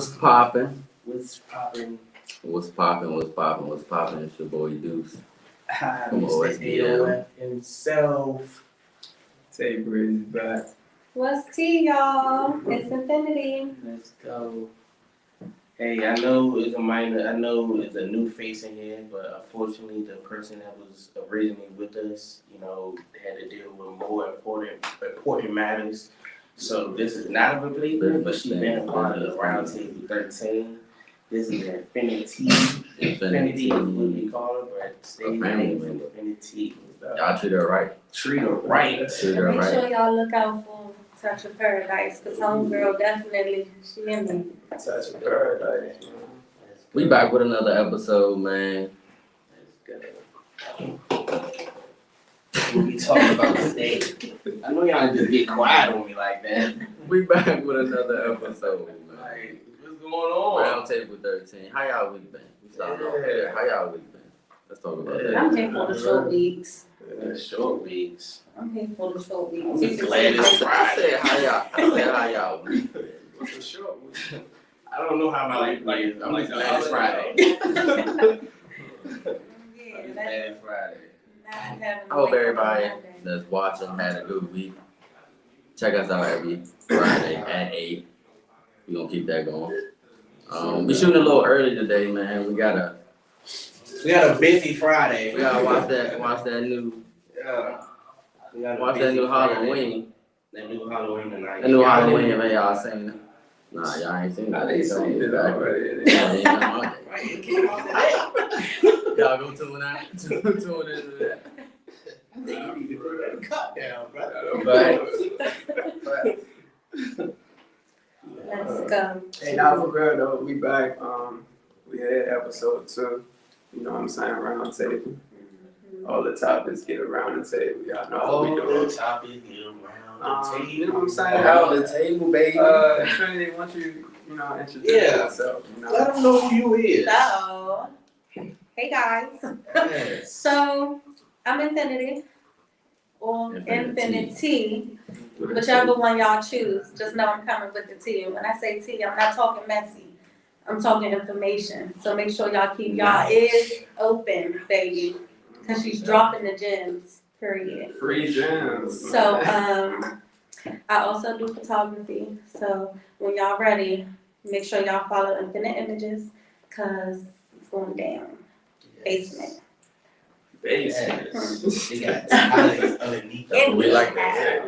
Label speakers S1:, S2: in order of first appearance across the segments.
S1: What's poppin'?
S2: What's poppin'?
S1: What's poppin'? What's poppin'? What's poppin'? It's your boy Deuce.
S2: Hi,
S1: From
S2: Mr.A0F himself.
S3: Say Breezy back.
S4: What's tea, y'all? It's Infinity.
S2: Let's go. Hey, I know it's a new face in here, but unfortunately the person that was originally with us, had to deal with more important matters. So this is not a replacement, but she's been a part of the Roundtable 13. This is NFINITEA. Infinity is what we call her, but stay named Infinity.
S1: Y'all treat her right.
S2: Treat her right.
S1: Treat her
S4: Make
S1: right.
S4: sure y'all look out for Touch of Paradise, because homegirl definitely, she in me.
S3: Touch of paradise.
S1: We back with another episode, man.
S2: Let's go. What we talking about today? I know y'all just get quiet on me like that.
S1: We back with another episode, man.
S2: Like, what's going on?
S1: Roundtable 13. How y'all week been? We started off there. How y'all week been? Let's talk about that.
S4: I'm here for the short weeks.
S2: Short weeks.
S4: I'm here for the short weeks.
S2: I'm just glad it's
S1: I
S2: Friday.
S1: said how y'all week been?
S3: What's the short one?
S2: I don't know how my week is. I'm just glad it's Friday.
S4: Yeah,
S2: I'm just glad
S4: that's
S2: it's Friday.
S4: not having
S1: I hope
S4: to wake up
S1: everybody
S4: on Monday.
S1: that's watching had a good week. Check us out every Friday at 8. We gonna keep that going. We shooting a little early today, man. We gotta
S2: busy Friday.
S1: watch that new Halloween.
S2: That new Halloween tonight.
S1: That new Halloween, man. Y'all seen it? Nah, y'all ain't seen it.
S3: I didn't see it already.
S1: Yeah, it ain't come out yet.
S2: Right, it came out today.
S1: Y'all go tune into that.
S2: I think you need to put that cut down, bro.
S4: Let's go.
S3: Hey, now for real though, we back. We had episode 2. You know what I'm saying? Round table. All the topics get around the table. Y'all know how we
S2: All
S3: do
S2: the
S3: it.
S2: topics get around the table.
S3: You know what I'm saying?
S1: Around the table, baby.
S3: Infinity, why don't you introduce yourself?
S2: Let them know who you is.
S4: So, hey guys.
S2: Yes.
S4: So, I'm Infinity, or Infinity, whichever one y'all choose. Just know I'm coming with the tea. And when I say tea, I'm not talking messy. I'm talking information. So make sure y'all keep y'all ears open, baby. Because she's dropping the gems, period.
S3: Free gems.
S4: So, I also do photography. So when y'all ready, make sure y'all follow Infinite Images, because it's going down. Basement.
S3: Basement.
S2: She got talents underneath the
S1: We like
S4: that.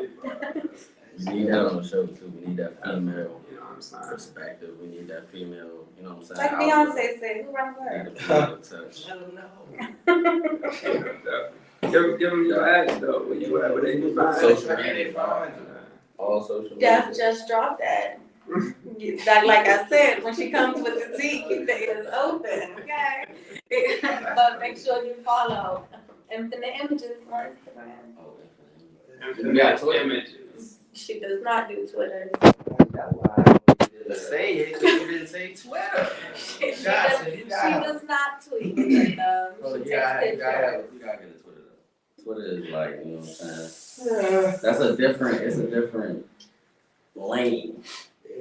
S1: We need that on the show too. We need that female
S3: You know what I'm saying?
S1: perspective. We need that female, you know what I'm saying?
S4: Like Beyonce said, who run
S1: We
S4: her?
S1: need the female touch.
S2: I don't know.
S3: Give them your ads though. Where you at? Where they can find
S1: Social
S3: it.
S1: media. All social media.
S4: Jeff just dropped that. Like I said, when she comes with the tea, keep the ears open, okay? But make sure you follow Infinite Images on Instagram.
S1: We got images.
S4: She does not do Twitter.
S1: Say it, you didn't say Twitter.
S4: She does not tweet.
S1: Oh,
S4: She
S1: you gotta
S4: takes pictures.
S1: get a Twitter though. Twitter is like, you know what I'm saying? It's a different lane.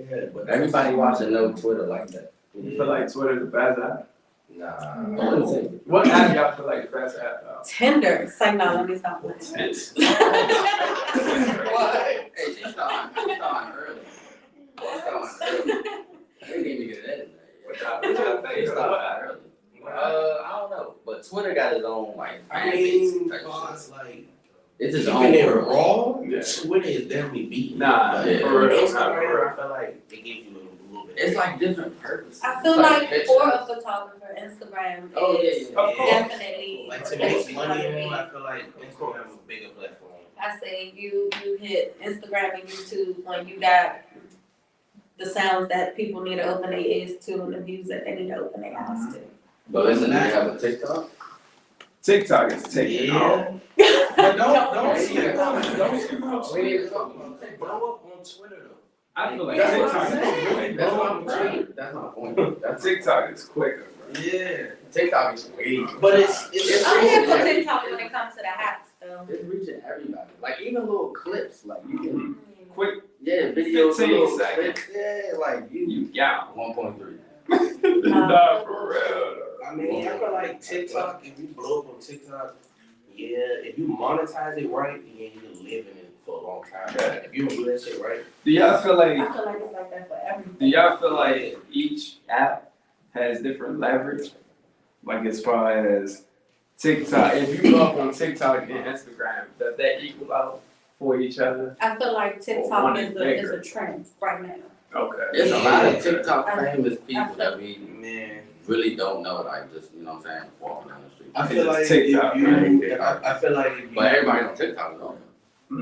S2: Yeah, but
S1: Everybody watching know Twitter like that.
S3: You feel like Twitter the best app?
S1: Nah.
S4: No.
S3: What app y'all feel like the best app though?
S4: Tinder. Say no, let me stop with it.
S1: What? Hey, she's starting early. We didn't even get it edited.
S3: What y'all think?
S1: She's
S3: What
S1: starting
S3: app?
S1: early. I don't know, but Twitter got its own like
S2: I
S1: fan base
S2: mean,
S1: type
S2: it's
S1: shit.
S2: like
S1: It's its
S2: keeping
S1: own
S2: it
S1: world.
S2: raw.
S3: Yeah.
S2: Twitter is definitely beating.
S3: Nah,
S1: Yeah.
S3: for real. Nah,
S2: Instagram,
S3: for
S2: I feel like they give you a little bit.
S1: It's like different purposes.
S4: I feel
S1: It's
S4: like
S1: pictures.
S4: for a photographer, Instagram
S1: Oh, yeah,
S4: is
S1: yeah.
S3: Of course.
S4: definitely
S2: Like to make money on, I feel like Instagram is a bigger platform.
S4: I say you hit Instagram and YouTube when you got the sounds that people need to open their ears to and the views that they need to open their eyes to.
S1: But listen, they have a TikTok.
S3: TikTok is taking off.
S2: But don't
S1: sleep on
S2: it. Don't sleep on
S1: We need to
S2: Twitter.
S1: talk about TikTok.
S2: Blow up on Twitter though.
S3: I feel like
S1: That's what I'm
S3: TikTok is
S1: saying.
S3: way
S1: That's
S3: better.
S1: my point. That's my point.
S3: TikTok is quicker, bro.
S2: Yeah.
S1: TikTok is way.
S2: But it's
S4: I'm here for
S1: Yeah.
S4: TikTok when it comes to the hats though.
S1: It's reaching everybody. Like even little clips, like you can
S3: quick.
S1: Yeah, videos.
S3: 15
S1: little
S3: seconds.
S1: clips. Yeah, like
S3: You got
S1: 1.3.
S3: Nah, for real.
S2: I mean, I feel like TikTok, if you blow up on TikTok, yeah, if you monetize it right, yeah, you can live in it for a long time.
S3: Yeah.
S2: If you don't do that shit right,
S3: Do y'all feel like?
S4: I feel like it's like that for everything.
S3: Do y'all feel like each app has different leverage? Like as far as TikTok, if you go up on TikTok and Instagram, does that equal out for each other?
S4: I feel like
S3: One
S4: TikTok
S3: is
S4: is
S3: bigger.
S4: a trend right now.
S3: Okay.
S1: There's a lot of TikTok famous people that we
S2: man.
S1: really don't know, like just, you know what I'm saying, walking down the street.
S2: I feel like
S3: TikTok,
S2: if you,
S1: right?
S2: I feel like if you,
S1: But everybody on TikTok knows.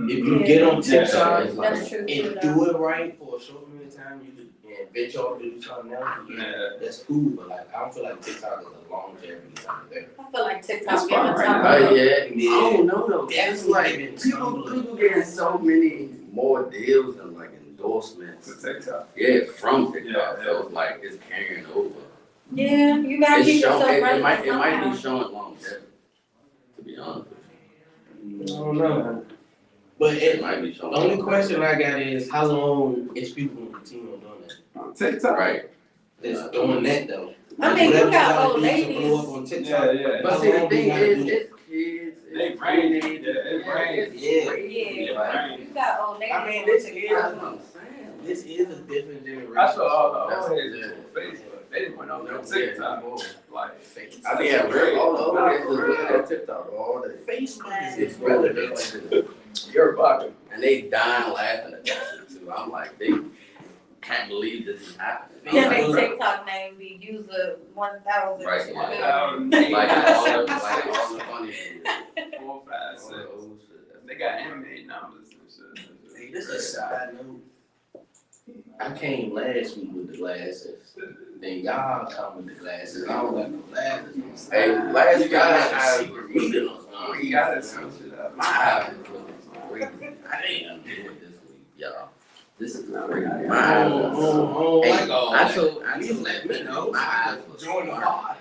S2: if you get on
S3: Yeah.
S2: TikTok
S1: It's like,
S4: That's true.
S2: and do it right for a short period of time, you could venture off to do something else.
S3: Yeah.
S2: That's cool, but like I don't feel like TikTok is a longevity kind of thing.
S4: I feel like
S3: It's
S4: TikTok
S3: fun
S4: giving
S3: right
S4: time.
S3: now.
S1: Oh yeah,
S2: Yeah.
S1: I don't know though. It's
S2: That's
S1: like
S2: like
S1: people getting so many more deals and like endorsements.
S3: To TikTok.
S1: Yeah, from TikTok.
S3: Yeah,
S1: So it's like it's carrying over.
S4: Yeah, you gotta
S1: It's
S4: keep
S1: showing,
S4: yourself
S1: it
S4: right.
S1: might
S4: somehow.
S1: be showing longevity. To be honest with
S2: I don't know. But
S1: you,
S2: it,
S1: it might be showing.
S2: the only question I got is how long is people gonna continue on doing that?
S3: On TikTok.
S1: Right.
S2: That's doing that though.
S4: I mean, you
S2: Whatever
S4: got
S2: gotta
S4: old
S2: do to
S4: ladies.
S2: blow up on TikTok.
S3: Yeah.
S1: But
S2: How
S1: see, the
S2: long
S1: thing
S2: you gotta
S1: is,
S2: do it?
S1: it's kids.
S3: They
S1: It's
S3: brain.
S1: teenagers,
S3: It brains.
S2: Yeah.
S4: Yeah, you got old ladies.
S2: I mean,
S4: on
S2: this
S4: TikTok.
S1: That's what I'm saying.
S2: This is a different generation.
S3: I saw all the
S1: That's-
S3: old heads on Facebook. They went on their TikTok. Like,
S1: I think I read all the old
S3: Nah,
S1: heads
S3: for
S1: is
S3: real.
S1: looking at TikTok all day.
S2: Facebook
S1: It's
S2: is
S1: relevant.
S2: irrelevant.
S3: you're bugging.
S1: And they dying laughing at that shit too. I'm like, they can't believe this is happening.
S4: Yeah,
S1: I'm
S4: they
S1: like,
S4: TikTok name be user 1000.
S1: Right, yeah.
S3: Like
S1: all the funny shit.
S3: 4, 5, 6.
S1: All the old shit.
S3: They got anime numbers and shit.
S2: Hey, this is a side note. I came last week with the glasses. Then y'all come with the glasses. I don't got no glasses.
S1: Hey, last
S2: You
S1: guy
S2: got
S1: I
S2: secret reading or something.
S3: We gotta switch it up.
S1: my eyes is looking crazy. I didn't do it this week, y'all. This is crazy. My eyes are Hey, I told
S2: Please let me know.
S1: my eyes was
S2: Join the
S1: slurring.
S2: pod.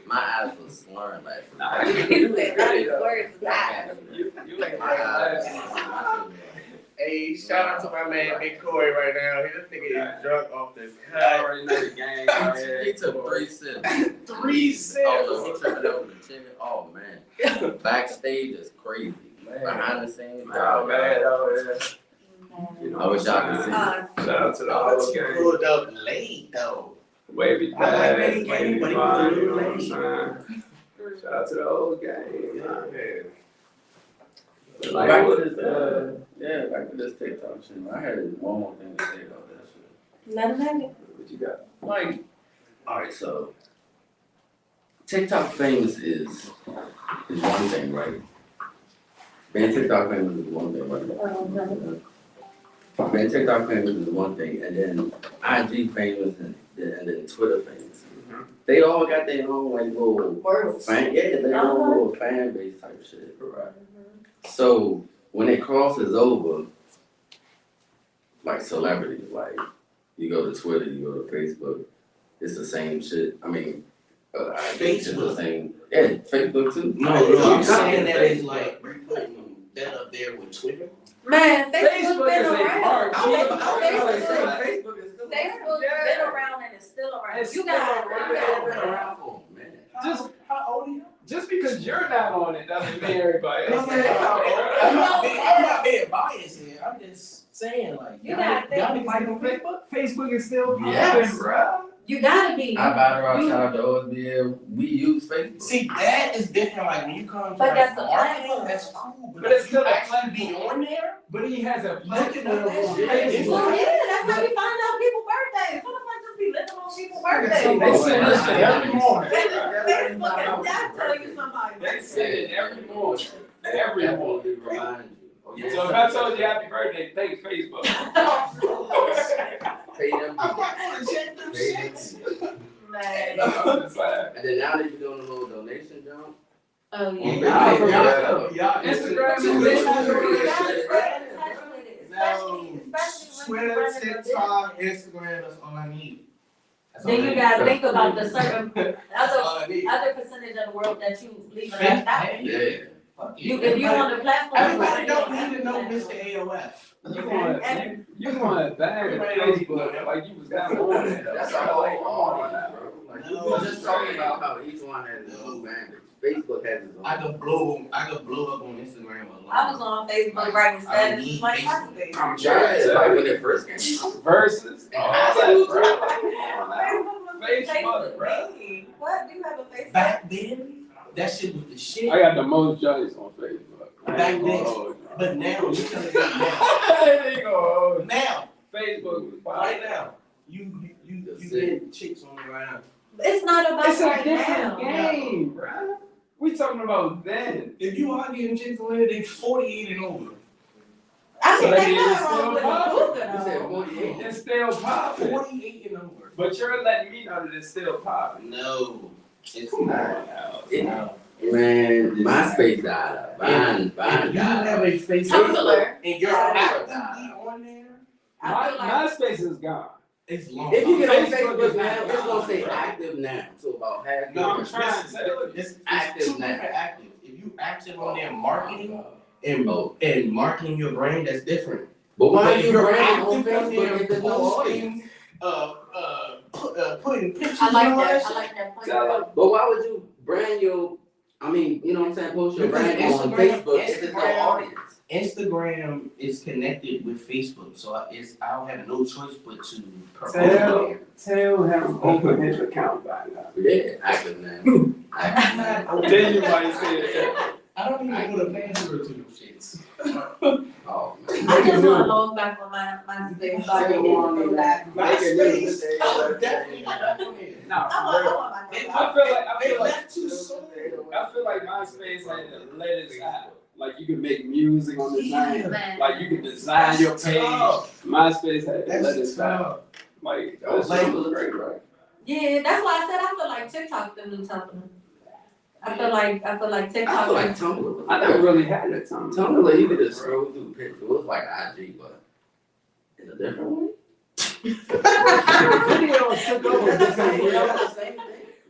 S1: My eyes was slurring last week.
S3: Nah,
S4: He said, "Not these words, that."
S3: You ain't
S1: My eyes.
S3: glasses.
S2: Hey, shout out to my man Big Corey right now. This nigga is drunk off the
S3: I
S2: cut.
S3: already know the game.
S1: He took 3 sips.
S2: 3 sips.
S1: Oh, he tripping over the chicken. Oh man. Backstage is crazy. Behind the scenes.
S3: Oh man, oh yeah. You know
S1: I wish y'all could see.
S3: Shout out to the
S2: Oh,
S3: whole
S2: she
S3: game.
S2: pulled up late though.
S3: Wavy
S2: I like
S3: Dad,
S2: Wavy
S3: Wavy
S2: Gang, but he
S3: Vine,
S2: was a
S3: you know what
S2: little
S3: I'm saying? Shout out to the whole game, man. Like,
S1: Back to this, back to this TikTok shit. I had one more thing to say about that shit.
S4: Let him have it.
S3: what you got?
S1: Like, alright, so TikTok famous is one thing, right? Being TikTok famous is one thing, right? Being TikTok famous is one thing, and then IG famous and then Twitter famous. They all got their own like little
S4: Words.
S1: fan, their own little fan base type shit.
S3: Right.
S1: So when it crosses over, like celebrities, like you go to Twitter, you go to Facebook, it's the same shit. I mean, I think it's the same. Yeah, Facebook too.
S2: No, I'm saying that is like we putting that up there with Twitter.
S4: Man, Facebook
S3: Facebook
S4: been
S3: is a
S4: around.
S3: part.
S4: Facebook
S1: Facebook is still
S4: Facebook been around and it's still around.
S3: It's
S4: You
S3: still
S4: got
S3: around.
S1: Oh man.
S3: Just-
S2: How old are you?
S3: Just because you're not on it doesn't mean everybody else
S2: I'm
S3: is.
S2: not being biased here. I'm just saying like
S4: You got
S2: y'all
S4: things.
S2: niggas on Facebook?
S3: Facebook is still
S1: Yes.
S3: popping, bro.
S4: You gotta be.
S1: I buy our shout out to OSBL. We use Facebook.
S2: See, that is different. Like when you come to
S4: But
S2: like
S4: that's the
S2: marketing,
S4: platform.
S2: that's cool.
S3: But it's
S2: if
S3: still
S2: you
S3: a
S2: actually be on there.
S3: But he has a
S2: Looking
S3: platform
S2: at that
S3: on
S2: shit.
S3: Facebook.
S4: Well, yeah, that's how we find out people's birthdays. What the fuck just be living on people's birthdays?
S3: They send this shit every morning.
S4: Facebook and that tell you somebody.
S3: They send it every morning. Every morning.
S1: Remind you. Oh, yeah.
S3: So if I told you happy birthday, thank Facebook.
S1: Pay them.
S2: I'm not gonna check them
S1: Pay them.
S2: shits.
S4: Man.
S3: I'm just like,
S1: And then now they be doing a little donation jump.
S4: Oh,
S1: On
S4: yeah.
S1: Facebook.
S2: Y'all
S3: Instagram
S2: too
S3: is
S2: late.
S3: lit.
S4: You gotta stay in touch with it,
S2: No,
S4: especially when
S2: Twitter,
S4: you're running a
S2: TikTok,
S4: business.
S2: Instagram, that's all I need. That's
S4: Then
S2: all
S4: you
S2: I
S4: gotta
S2: need.
S4: think about the certain
S2: That's all I need.
S4: other percentage of the world that you leave
S2: Fake,
S4: left out.
S2: hey,
S1: Yeah.
S2: Fuck it.
S4: If you on the platform.
S2: Everybody don't need to know Mr.A0F.
S3: You want to bang Facebook like you was down on it.
S1: That's our whole audience, bro. Like, we were just talking about how each one has its own bandage. Facebook has its own.
S2: I could blow up on Instagram alone.
S4: I was on Facebook writing
S2: I don't
S4: statuses
S2: need
S4: like
S2: Facebook.
S4: MySpace.
S3: I'm
S1: Yeah,
S3: trying
S1: like
S3: to
S1: when it first came out.
S3: versus.
S4: Facebook
S3: bro.
S4: was
S3: Facebook, bro.
S4: me. What? Do you have a Facebook?
S2: Back then, that shit was the shit.
S3: I got the most joints on Facebook.
S2: Back then. But now, you tell me now,
S3: Facebook was
S2: right now, you get chicks on the ground.
S4: It's not about
S3: It's a
S4: right
S3: different
S4: now.
S3: game, bro. We talking about then.
S2: If you are getting chicks on there, they 48 and over.
S4: I
S3: So
S4: think
S3: that
S4: they
S3: means
S4: not wrong with
S3: it's
S4: the
S1: You said
S4: Google.
S1: 48.
S3: It's still popping.
S2: 48 and over.
S3: But you're letting me know that it's still popping.
S2: No, it's
S3: Come
S2: not.
S3: on now.
S2: No.
S1: Man, MySpace died out. Vine
S2: If
S1: died
S2: you have
S1: out.
S2: a Facebook
S4: Tumblr.
S2: and you're actively on there,
S4: I feel like
S3: MySpace is gone.
S2: it's long.
S1: If you get on
S3: Facebook
S1: Facebook
S3: is
S1: now,
S3: not
S1: it's gonna say
S3: gone, bro.
S1: active now. So about half.
S2: No,
S3: I'm trying to tell you.
S2: It's
S1: Active
S2: two
S1: now.
S2: different active. If you active on there marketing
S1: Oh.
S2: and marketing your brand, that's different.
S1: But why
S2: But
S1: are
S2: if
S1: you
S2: you're
S1: branding on
S2: active on there
S1: Facebook if there's no audience?
S2: posting, putting pictures
S4: I like
S2: and all
S4: that.
S2: that
S4: I
S2: shit.
S4: like that point.
S3: Tell them.
S1: But why would you brand your? I mean, you know what I'm saying? Post your
S2: Because
S1: brand on
S2: Instagram-
S1: Facebook if there's no
S2: Instagram-
S1: audience.
S2: Instagram is connected with Facebook, so I don't have no choice but to promote
S3: Tell
S2: there.
S3: him open his account by now.
S1: Yeah, active now. Active now.
S3: Then you might say it.
S2: I don't even put a password to them shits.
S1: Oh man.
S4: I just want to log back on my space. So I can get that.
S2: MySpace, I would definitely not on there.
S3: Nah,
S4: I
S3: for real.
S4: want my
S3: I feel like
S2: left too soon.
S3: MySpace had to let it out. Like you can make music on the
S2: Yeah.
S3: thing.
S4: Man.
S3: Like you can design your page.
S2: tough.
S3: MySpace had to let it
S2: That's
S3: out.
S2: tough.
S3: Like
S1: That was
S3: that
S1: like-
S3: was great, right?
S4: Yeah, that's why I said I feel like TikTok the new Tumblr. I feel like
S1: I
S4: TikTok.
S1: feel like Tumblr was.
S3: I never really had that time.
S1: Tumblr, you could just scroll through pictures. It was like IG, but in a different way.
S3: Videos took over.
S1: That's the same thing.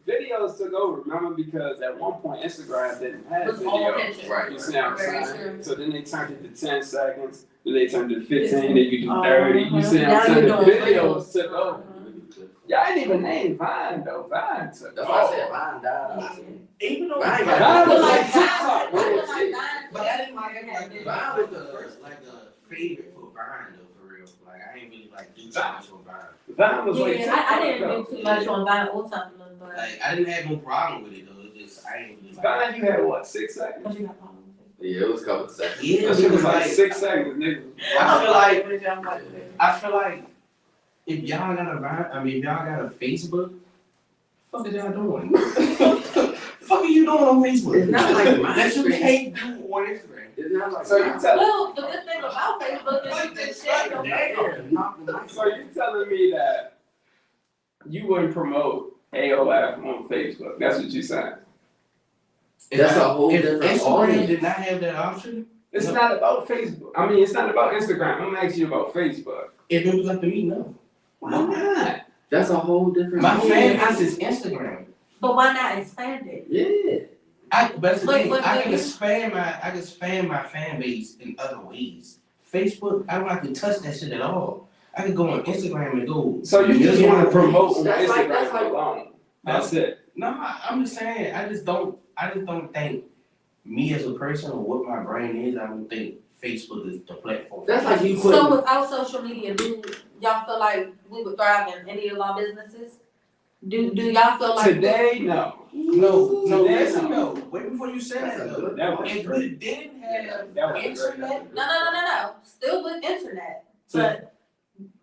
S3: Videos took over, remember? Because at one point Instagram didn't have
S4: Was all
S3: videos.
S4: pictures.
S1: Right.
S3: You see what I'm
S4: Very
S3: saying?
S4: true.
S3: So then they turned it to 10 seconds, then they turned it to 15, then you do 30. You see what
S4: Now
S3: I'm saying? The
S4: you're doing
S3: videos took over.
S4: Mhm.
S3: Y'all ain't even named Vine though. Vine took
S1: That's why I said
S3: over.
S1: Vine died out.
S2: Even though
S1: Vine
S2: Vine
S1: got-
S3: Vine was
S4: I
S3: like
S4: feel
S3: TikTok,
S4: I
S3: bro.
S4: feel like Vine-
S2: But I didn't like it.
S1: Vine was the first.
S2: like a favorite for Vine though, for real. Like I ain't really like do too much on Vine.
S3: Vine was like
S4: Yeah, I
S3: TikTok
S4: didn't
S3: though.
S4: do too much on Vine or Tumblr, but.
S2: Like I didn't have no problem with it though. It just I ain't really like.
S3: Vine, you had what, 6 seconds?
S4: But you got problems with
S1: Yeah, it was a couple of seconds.
S2: Yeah,
S3: That shit was like
S2: like
S3: 6 seconds, nigga.
S2: I feel like if y'all got a Vine, I mean if y'all got a Facebook, fuck is y'all doing? Fuck are you doing on Facebook?
S1: It's not like
S2: that you
S1: MySpace.
S2: can't do on Instagram.
S1: It's not like
S3: So you tell
S4: Well, the good thing about Facebook is you can share your photos.
S3: So you telling me that you wouldn't promote AOF on Facebook? That's what you saying?
S1: That's a whole
S2: If
S1: different
S2: Instagram
S1: audience.
S2: did not have that option,
S3: It's not about Facebook. I mean, it's not about Instagram. I'm asking you about Facebook.
S2: if it was up to me, no.
S3: Why not?
S1: That's a whole different.
S2: My fan
S1: audience.
S2: base is Instagram.
S4: But why not expand it?
S1: Yeah.
S2: But that's the thing.
S4: But
S2: I can
S4: you-
S2: expand my fan base in other ways. Facebook, I don't have to touch that shit at all. I can go on Instagram and go.
S3: So you just want to promote on
S1: That's like- that's
S3: Instagram
S1: like-
S3: alone. That's it.
S2: No, I'm just saying. I just don't think me as a person or what my brand is. I don't think Facebook is the platform.
S1: That's like you put.
S4: So without social media, do y'all feel like we would thrive in any of our businesses? Do y'all feel like?
S3: Today, no.
S2: No,
S3: Today,
S2: listen,
S3: no.
S2: no. Wait before you say
S1: That's
S2: that
S1: a
S2: though.
S1: good.
S3: That was
S2: If
S3: great.
S2: we didn't have
S3: That was great.
S2: internet,
S4: No. Still with internet, but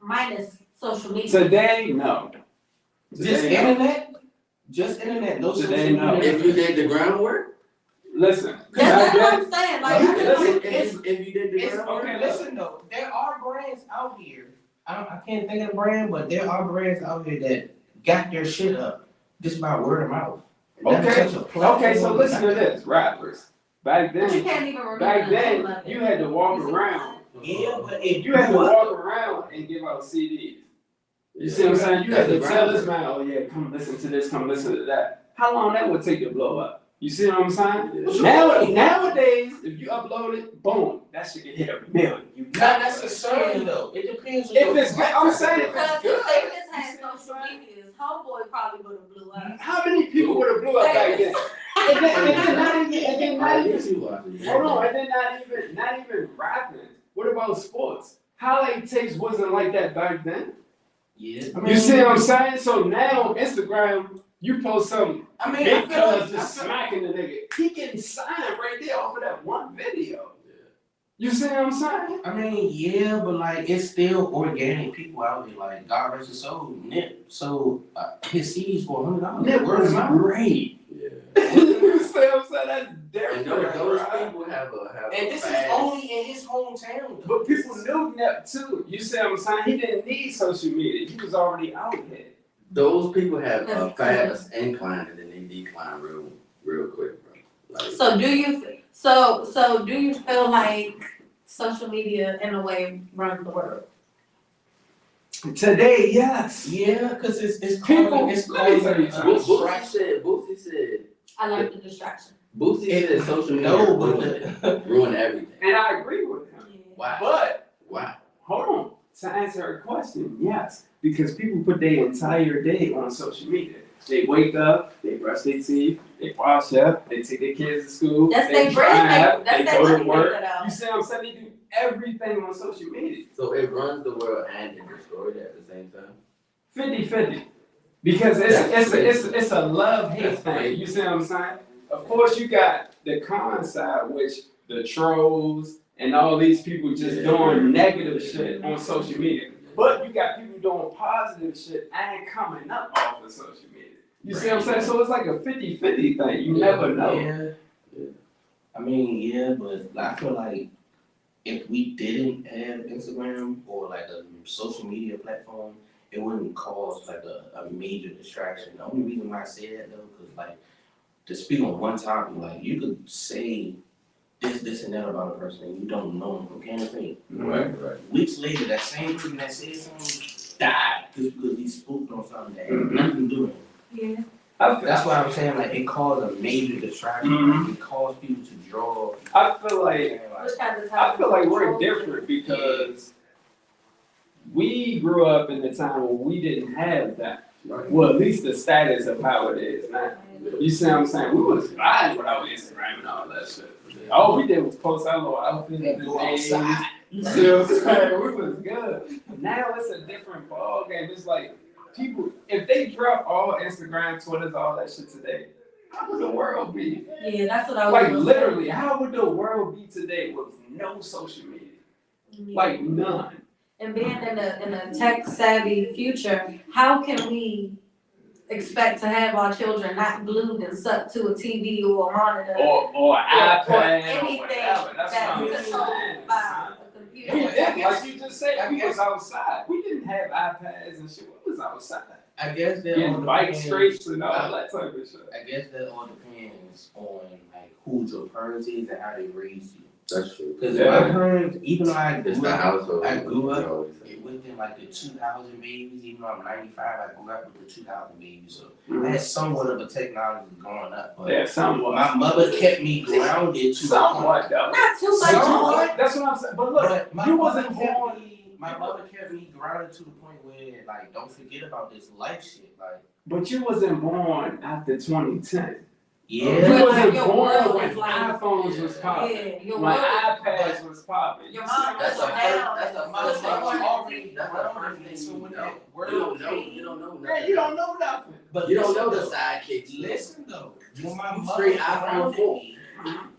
S4: minus social media.
S3: Today, no.
S2: just
S3: Today, no.
S2: internet, no social
S3: Today, no.
S2: media.
S1: If you did the groundwork.
S3: Listen.
S4: That's
S3: back
S4: what
S3: then-
S4: I'm saying. Like,
S2: You
S4: I
S2: can
S4: feel
S2: listen,
S4: like
S1: If you did the
S2: It's,
S1: groundwork.
S2: okay, listen though, there are brands out here. I can't think of the brand, but there are brands out here that got their shit up just by word of mouth. And that's
S3: Okay,
S2: such a platform.
S3: okay, so listen to this, rappers. Back
S4: but you
S3: then,
S4: can't even remember
S3: back
S4: the name
S3: then,
S4: of it.
S3: you had to walk around.
S2: Yeah, but if
S3: You had to walk around and give out CDs. You see what I'm saying? You had to tell this man, oh yeah, come listen to this, come listen to that. How long that would take to blow up? You see what I'm saying?
S1: Yeah.
S3: Nowadays, if you upload it, boom, that shit can hit 1 million. You
S2: Not necessarily though. It depends on
S3: If
S2: your
S3: it's good, I'm saying if
S4: Because
S3: it's good.
S4: if they just had social medias, homeboy probably would have blew up.
S3: How many people would have blew up back then? And then not even, hold on, and then not even rapping. What about sports? Highlight tapes wasn't like that back then.
S2: Yeah.
S3: You see what I'm saying? So now on Instagram, you post something.
S2: I mean,
S3: Big cuz just smacking the nigga. He getting signed right there off of that one video. You see what I'm saying?
S2: I mean, yeah, but like it's still organic people out here. Like God rest his soul, Nip. So his CDs for $100.
S3: Nip was great.
S1: Yeah.
S3: You see what I'm saying? That's different.
S1: And those
S3: right?
S1: people have a
S2: And this
S1: fast,
S2: is only in his hometown.
S3: But people knew Nip too. You see what I'm saying? He didn't need social media. He was already out here.
S1: those people have a fast incline and then they decline real quick, bro. Like,
S4: So do you feel like social media in a way runs the world?
S3: Today, yes.
S2: Yeah, because it's
S3: People-
S2: causing it's
S3: let me
S2: causing
S3: tell you
S2: a
S3: something.
S2: distraction.
S1: Boosie said
S4: I like the distraction.
S1: said social media
S2: No, but
S1: ruin everything.
S3: And I agree with him.
S1: Why?
S3: But
S1: Why?
S3: hold on. To answer her question, yes. Because people put their entire day on social media. They wake up, they brush their teeth, they wash up, they take their kids to school,
S4: That's
S3: they
S4: their brand
S3: drive,
S4: maker. That's
S3: they
S4: their
S3: go to
S4: money
S3: work.
S4: maker, though.
S3: You see what I'm saying? They do everything on social media.
S1: So it runs the world and it destroys it at the same time.
S3: 50-50. Because it's a love-hate
S1: That's
S3: thing.
S1: crazy.
S3: You see what I'm saying? Of course, you got the con side, which the trolls and all these people just doing negative shit on social media. But you got people doing positive shit and coming up off of social media. You see what I'm saying? So it's like a 50-50 thing. You never know.
S2: Yeah. I mean, yeah, but I feel like if we didn't have Instagram or like a social media platform, it wouldn't cause like a major distraction. The only reason why I say that though, because like to speak on one topic, like you could say this and that about a person and you don't know them, kind of thing.
S1: Right.
S2: Weeks later, that same person that said something died just because he spoke on something that had nothing to do with him.
S4: Yeah.
S2: That's why I'm saying like it caused a major distraction. Like, it caused people to draw.
S3: I feel like we're
S4: different.
S3: different because we grew up in the time where we didn't have that.
S1: Right.
S3: Well, at least the status of how it is now. You see what I'm saying? We was fine without Instagram and all that shit. All we did was post our little outfits
S2: And go outside.
S3: You see what I'm saying? We was good. Now it's a different ball game. It's like people, if they drop all Instagram, Twitters, all that shit today, how would the world be?
S4: Yeah, that's what I was
S3: Like
S4: gonna
S3: literally, how would the world be today with no social media?
S4: say.
S3: Like none.
S4: And being in a tech savvy future, how can we expect to have our children not glued and sucked to a TV or a monitor
S3: Or iPad or
S4: anything
S3: whatever. That's what
S4: that's
S3: I'm
S4: controlled
S3: saying.
S4: by a computer?
S3: Like you just said, we was outside. We didn't have iPads and shit. We was outside.
S2: I guess that
S3: Getting bike scrapes and all that type of shit.
S2: I guess that all depends on like who your parents is and how they raised you.
S1: That's true.
S2: Because
S3: Yeah.
S2: my parents, even though I
S1: It's
S2: grew
S1: the
S2: up,
S1: household.
S2: I grew up
S1: you always say.
S2: within like the 2000 babies, even though I'm 95, I grew up with the 2000 babies. So I had somewhat of a technology growing up. But
S3: Yeah, somewhat.
S2: my mother kept me grounded to
S3: Somewhat though.
S4: Not too much.
S2: Somewhat.
S3: That's what I'm saying. But look,
S2: But my
S3: you
S2: mother
S3: wasn't
S2: kept
S3: born.
S2: me, my mother kept me grounded to the point where like don't forget about this life shit. Like
S3: But you wasn't born after 2010.
S2: yeah.
S3: You wasn't
S4: Your
S3: born
S4: world
S3: when
S4: is like-
S3: iPhones was popping.
S4: Yeah, your
S3: When
S4: world
S3: iPads was popping.
S4: Your mom
S1: That's
S4: was
S1: the
S4: down.
S1: first. That's the
S2: My
S1: first thing.
S2: mother
S1: You
S2: already
S1: That's the first thing
S2: so
S1: you
S2: when
S1: know.
S2: that
S1: You
S2: word
S1: don't know.
S2: came-
S1: You don't know nothing.
S3: Yeah, you don't know nothing.
S2: But
S1: You don't
S2: listen
S1: know the
S2: though.
S1: sidekicks.
S2: Listen though, when my
S1: You
S2: mother
S1: straight iPhone
S2: grounded
S1: 4.
S2: me,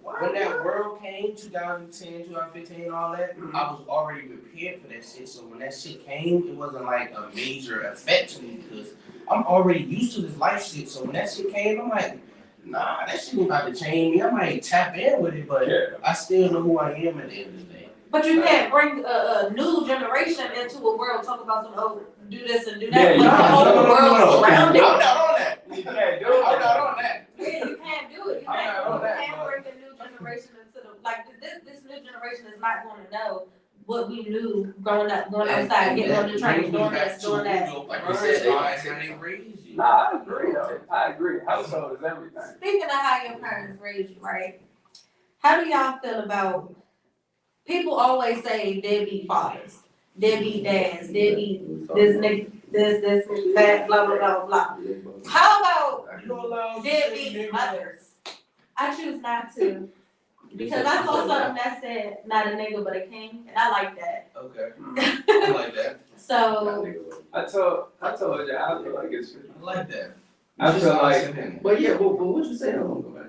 S2: when that world came, 2010, 2015, all that, I was already prepared for that shit. So when that shit came, it wasn't like a major effect to me because I'm already used to this life shit. So when that shit came, I'm like, nah, that shit ain't about to change me. I might tap in with it, but
S3: Yeah.
S2: I still know who I am at the end of the day.
S4: But you can't bring a new generation into a world, talk about some, oh, do this and do
S3: Yeah,
S4: that.
S3: you
S4: But
S3: can't.
S4: all the
S3: No,
S4: world's around it.
S2: I'm not on that.
S3: You can't do
S2: I'm
S3: it.
S2: not on that.
S4: Yeah, you can't do it. You
S2: I'm not on that,
S4: can't
S2: but-
S4: bring a new generation into the, like, this new generation is not gonna know what we knew growing up, going outside, getting on the train, doing this, doing that.
S1: Like you said, they
S2: How they raise you.
S3: Nah, I agree though. I agree. Household is everything.
S4: Speaking of how your parents raised you, right? How do y'all feel about, people always say deadbeat fathers, deadbeat dads, deadbeat this nigga, this, that, blah, blah, blah, blah. How about deadbeat mothers? I choose not to, because I saw something that said, not a nigga but a king, and I like that.
S2: Okay. I like that.
S4: So,
S3: I told you, I feel like it's.
S2: I like that.
S3: I feel like.
S1: But yeah, but what you say? Hold on, go back.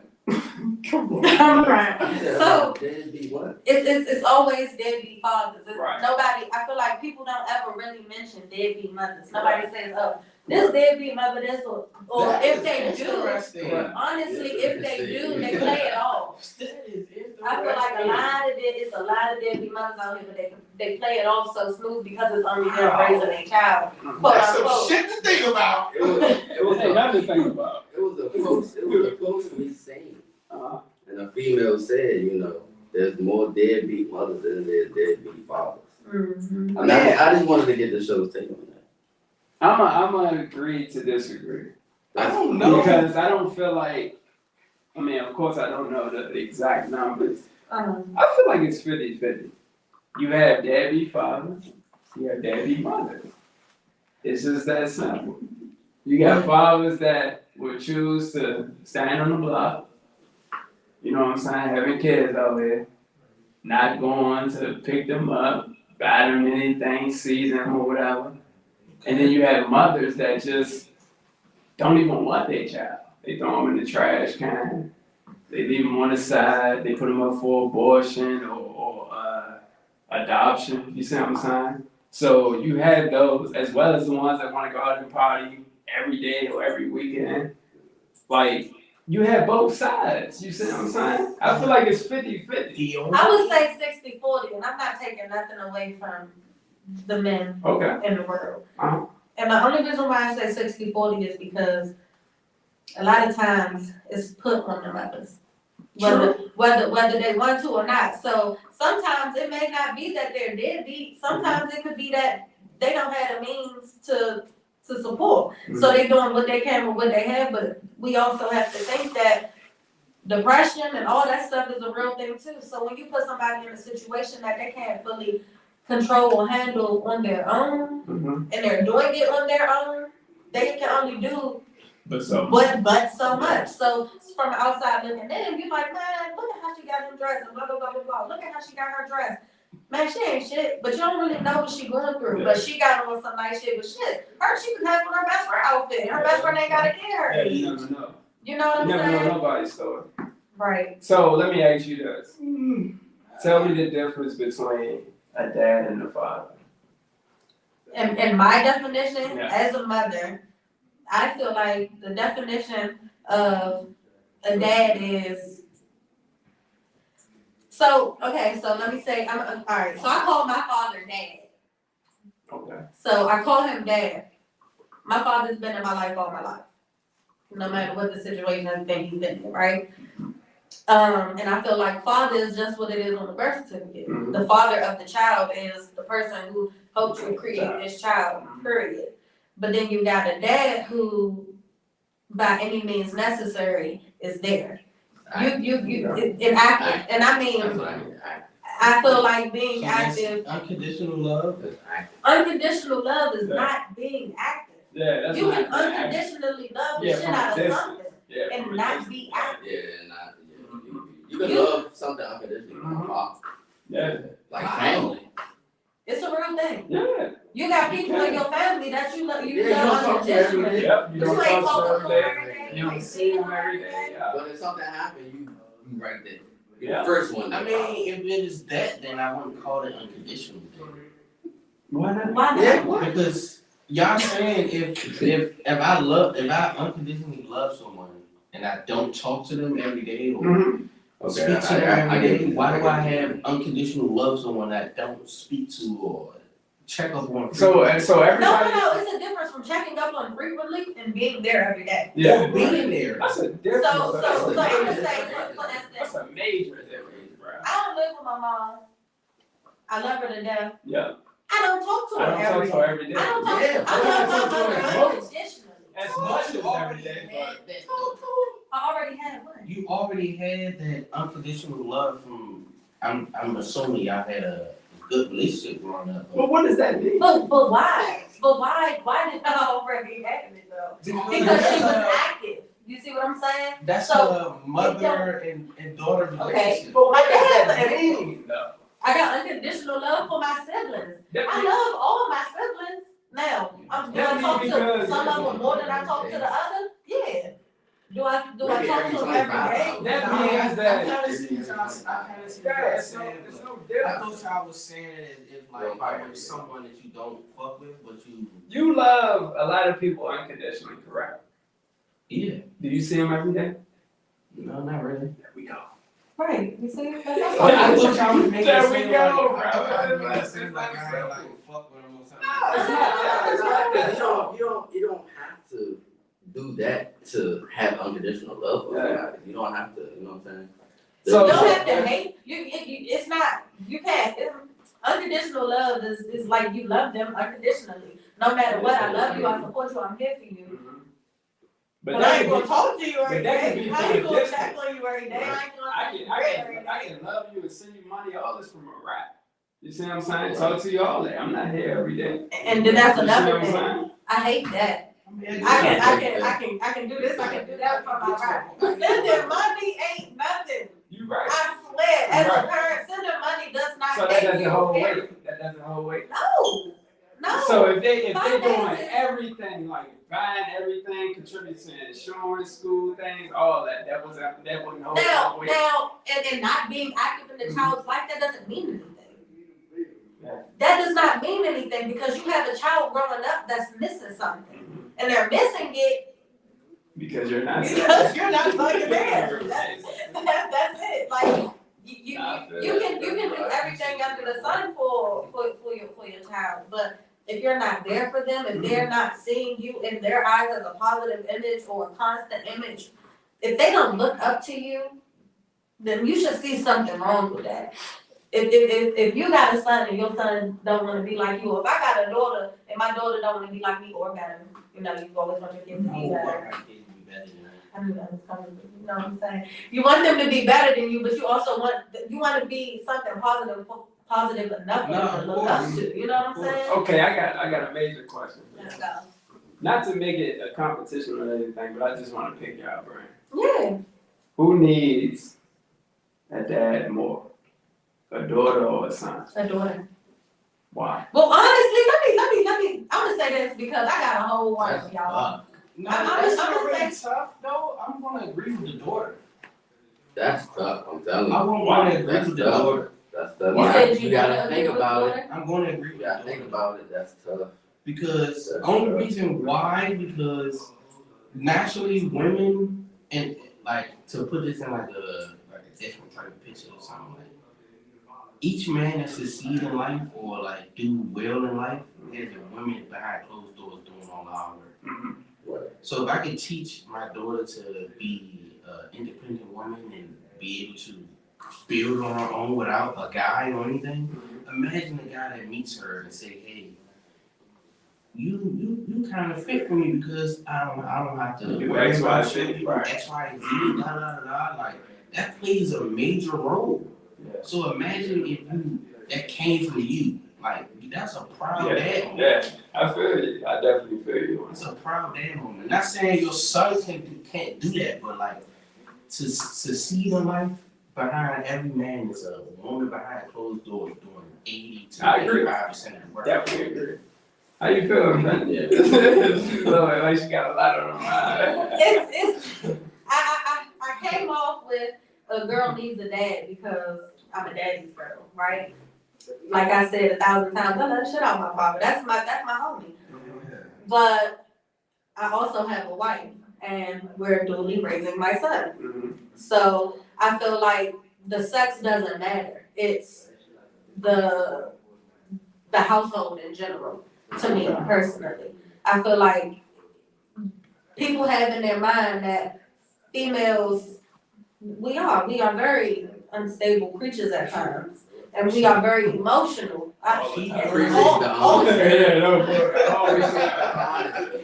S4: I'm crying. So,
S1: Deadbeat what?
S4: it's always deadbeat fathers.
S3: Right.
S4: Nobody, I feel like people don't ever really mention deadbeat mothers. Nobody says, oh, this deadbeat mother, this, or if they do, honestly, if they do, they play it off. I feel like a lot of it's a lot of deadbeat mothers out here, but they play it off so smooth because it's only them raising their child. Quote
S2: That's some
S4: unquote.
S2: shit to think about.
S1: It was
S3: Nothing to think about.
S1: It was a post we seen. And a female said, you know, there's more deadbeat mothers than there's deadbeat fathers.
S4: Mm-hmm.
S1: I mean, I just wanted to get the show's take on that.
S3: I'm gonna agree to disagree.
S2: I don't know.
S3: Because I don't feel like, I mean, of course I don't know the exact numbers. I feel like it's 50-50. You have deadbeat fathers, you have deadbeat mothers. It's just that simple. You got fathers that would choose to stand on the block, you know what I'm saying, having kids out there, not going to pick them up, buy them anything, see them or whatever. And then you have mothers that just don't even want their child. They throw them in the trash can. They leave them on the side. They put them up for abortion or adoption. You see what I'm saying? So you have those, as well as the ones that want to go out and party every day or every weekend. Like, you have both sides. You see what I'm saying? I feel like it's 50-50.
S4: I would say 60-40, and I'm not taking nothing away from the men
S3: Okay.
S4: in the world.
S3: Uh-huh.
S4: And the only reason why I say 60-40 is because a lot of times it's put on the mothers. Whether they want to or not. So sometimes it may not be that they're deadbeat. Sometimes it could be that they don't have the means to support. So they're doing what they can with what they have, but we also have to think that depression and all that stuff is a real thing too. So when you put somebody in a situation that they can't fully control or handle on their own, and they're doing it on their own, they can only do but so much. So from the outside looking in, you're like, man, look at how she got him dressed and blah, blah, blah, blah, blah. Look at how she got her dressed. Man, she ain't shit, but you don't really know what she going through. Yeah. But she got on some nice shit, but shit, she could have on her best friend outfit. Her best friend ain't gotta get her.
S3: Yeah, you never know.
S4: You know what I'm
S3: saying? You never know nobody's story.
S4: Right.
S3: So let me ask you this. Tell me the difference between a dad and a father.
S4: In my definition, as a mother, I feel like the definition of a dad is, so let me say, all right, so I call my father dad.
S3: Okay.
S4: So I call him dad. My father's been in my life all my life. No matter what the situation, everything he's been in, right? And I feel like father is just what it is on the birth certificate. Mm-hmm. The father of the child is the person who helped you create this child, period. But then you got a dad who, by any means necessary, is there. Inactive. And I mean, I feel like being active.
S2: Unconditional love is active.
S4: Unconditional love is not being active.
S3: Yeah, that's
S4: you can unconditionally love the shit out of something and not be active.
S1: You can love something unconditionally.
S3: Yeah.
S1: Like family.
S4: It's a real thing.
S3: Yeah.
S4: You got people in your family that you love.
S1: You don't talk to every day.
S3: Yep. You don't
S4: ain't
S3: talk to
S4: them
S3: every day. You don't see them every day.
S1: But if something happens, you right there. You're
S3: the
S1: first one.
S2: I mean, if it is that, then I wouldn't call it unconditional.
S3: Why not?
S4: Why not?
S1: Yeah,
S2: because y'all saying if I unconditionally love someone and I don't talk to them every day or speak to them every day, why do I have unconditional love someone that I don't speak to or check up on?
S3: So everybody.
S4: No, it's a difference from checking up on frequently and being there every day.
S3: Yeah,
S2: being there.
S3: That's a difference.
S4: So I'm gonna say, for instance,
S3: that's a major difference, bro.
S4: I don't live with my mom. I love her to death.
S3: Yeah.
S4: I don't talk to
S3: I
S4: her
S3: don't talk
S4: every
S3: to
S4: day.
S3: her every day.
S4: I don't talk.
S1: Yeah,
S4: I love my
S3: talk to her
S4: mother
S3: as much.
S4: unconditionally.
S3: As much as every day, but
S4: I already had one.
S2: You already had that unconditional love from. I'm assuming y'all had a good relationship growing up.
S3: well, what does that mean?
S4: But why? But why did I already have it though? Because she was active. You see what I'm saying?
S2: That's
S4: So,
S2: a mother and daughter relationship.
S4: Okay.
S3: But what
S4: does
S3: that mean, though?
S4: I got unconditional love for my siblings. I love all my siblings. Now, do I talk to some of them more than I talk to the other? Yeah. Do I
S1: Maybe
S4: talk
S1: every
S4: to them every
S1: 25
S4: day?
S1: hours.
S3: That means that
S2: It's
S3: no
S2: I thought
S3: difference.
S2: y'all was saying it if like with someone that you don't fuck with, but you.
S3: You love a lot of people unconditionally, correct?
S2: Yeah.
S3: Do you see them every day?
S2: No, not really.
S3: There we go.
S4: Right. You see? That's
S2: I thought y'all was making
S3: There
S2: it
S3: we
S2: seem
S3: go,
S2: like, I thought y'all was making it
S3: bro.
S2: seem like I ain't like fuck with him or something.
S3: It's not that. It's not that.
S1: You don't have to do that to have unconditional love for somebody. You don't have to, you know what I'm saying?
S3: So-
S4: You don't have to hate. It's not. You can't. Unconditional love is like you love them unconditionally. No matter what, I love you. I support you. I'm here for you.
S3: But
S4: I
S3: that
S4: ain't
S3: could
S4: gonna
S3: be,
S4: talk to you every
S3: but that could
S4: day.
S3: be
S4: I
S3: from
S4: ain't
S3: a
S4: gonna
S3: distance.
S4: check on you every day. I ain't gonna
S3: I
S4: send you
S3: can, I
S4: bread
S3: can,
S4: every
S3: I
S4: day.
S3: can love you and send you money, all this from a rap. You see what I'm saying? Talk to you all day. I'm not here every day.
S4: And then that's
S3: You see
S4: another
S3: what I'm
S4: thing.
S3: saying?
S4: I hate that.
S2: I
S4: I can do this. I can do that for my rap. Sending money ain't nothing.
S3: You right.
S4: I swear, as
S3: Right.
S4: a parent, sending money does not
S3: So that
S4: make
S3: doesn't
S4: you
S3: hold
S4: a parent.
S3: weight. That doesn't hold weight.
S4: No, no.
S3: So if they're doing
S4: Finances.
S3: everything, like buying everything, contributing to insurance, school things, all that, that wouldn't hold weight.
S4: Now, and not being active in the child's life, that doesn't mean anything.
S3: Yeah.
S4: That does not mean anything because you have a child growing up that's missing something. And they're missing it
S3: Because you're not.
S4: because you're not fucking there. That's it. Like, you can do everything under the sun for your child, but if you're not there for them, if they're not seeing you in their eyes as a positive image or a constant image, if they don't look up to you, then you should see something wrong with that. If you got a son and your son don't want to be like you, or if I got a daughter and my daughter don't want to be like me or better, you always want your kids to be better. I knew that was coming, but you know what I'm saying? You want them to be better than you, but you also want to be something positive enough for them to look up to. You know what I'm saying?
S3: Okay, I got a major question.
S4: Let's go.
S3: Not to make it a competition or anything, but I just want to pick y'all brain.
S4: Yeah.
S3: Who needs a dad more? A daughter or a son?
S4: A daughter.
S3: Why?
S4: Well, honestly, let me. I'm gonna say this because I got a whole wife, y'all.
S2: No,
S4: I'm
S2: that's
S4: just
S2: not really
S4: saying-
S2: tough though. I'm gonna agree with the daughter.
S1: That's tough, I'm telling
S2: I
S1: you.
S2: want to agree
S1: That's
S2: with the
S1: tough.
S2: daughter.
S1: That's tough.
S4: You said
S1: You gotta think
S4: with
S1: about
S4: daughter?
S1: it.
S2: I'm going to agree
S1: You
S2: with the
S1: gotta
S2: daughter.
S1: think about it, that's tough.
S2: Because
S1: That's
S2: only
S1: true.
S2: reason why, because naturally women, and like to put this in like a different type of picture or something, like each man that succeeds in life or like do well in life has a woman behind closed doors doing all the hard work.
S1: Right.
S2: So if I could teach my daughter to be an independent woman and be able to build on her own without a guy or anything, imagine a guy that meets her and say, "Hey, you kind of fit for me because I don't have to
S3: You
S2: worry
S3: X, Y,
S2: about
S3: Z,
S2: you,
S3: right.
S2: X, Y, Z, da da da." Like that plays a major role.
S3: Yeah.
S2: So imagine if that came from you. Like that's a proud dad moment.
S3: Yeah, I feel you. I definitely feel you.
S2: It's a proud dad moment. Not saying your son can't do that, but like to succeed in life, behind every man is a woman behind closed doors doing 80 to 85% of the work.
S3: Definitely agree. How you feeling, man?
S1: Yeah.
S3: Look like she got a lot on her mind.
S4: I came off with a girl needs a dad because I'm a daddy's girl, right? Like I said 1,000 times, I love shit out my father. That's my homie. But I also have a wife, and we're dually raising my son. So I feel like the sex doesn't matter. It's the household in general, to me personally. I feel like people have in their mind that females, we are very unstable creatures at times. and we are very emotional.
S1: Appreciate the
S4: all-
S1: honesty.
S3: Yeah, no, but always
S1: Appreciate the honesty.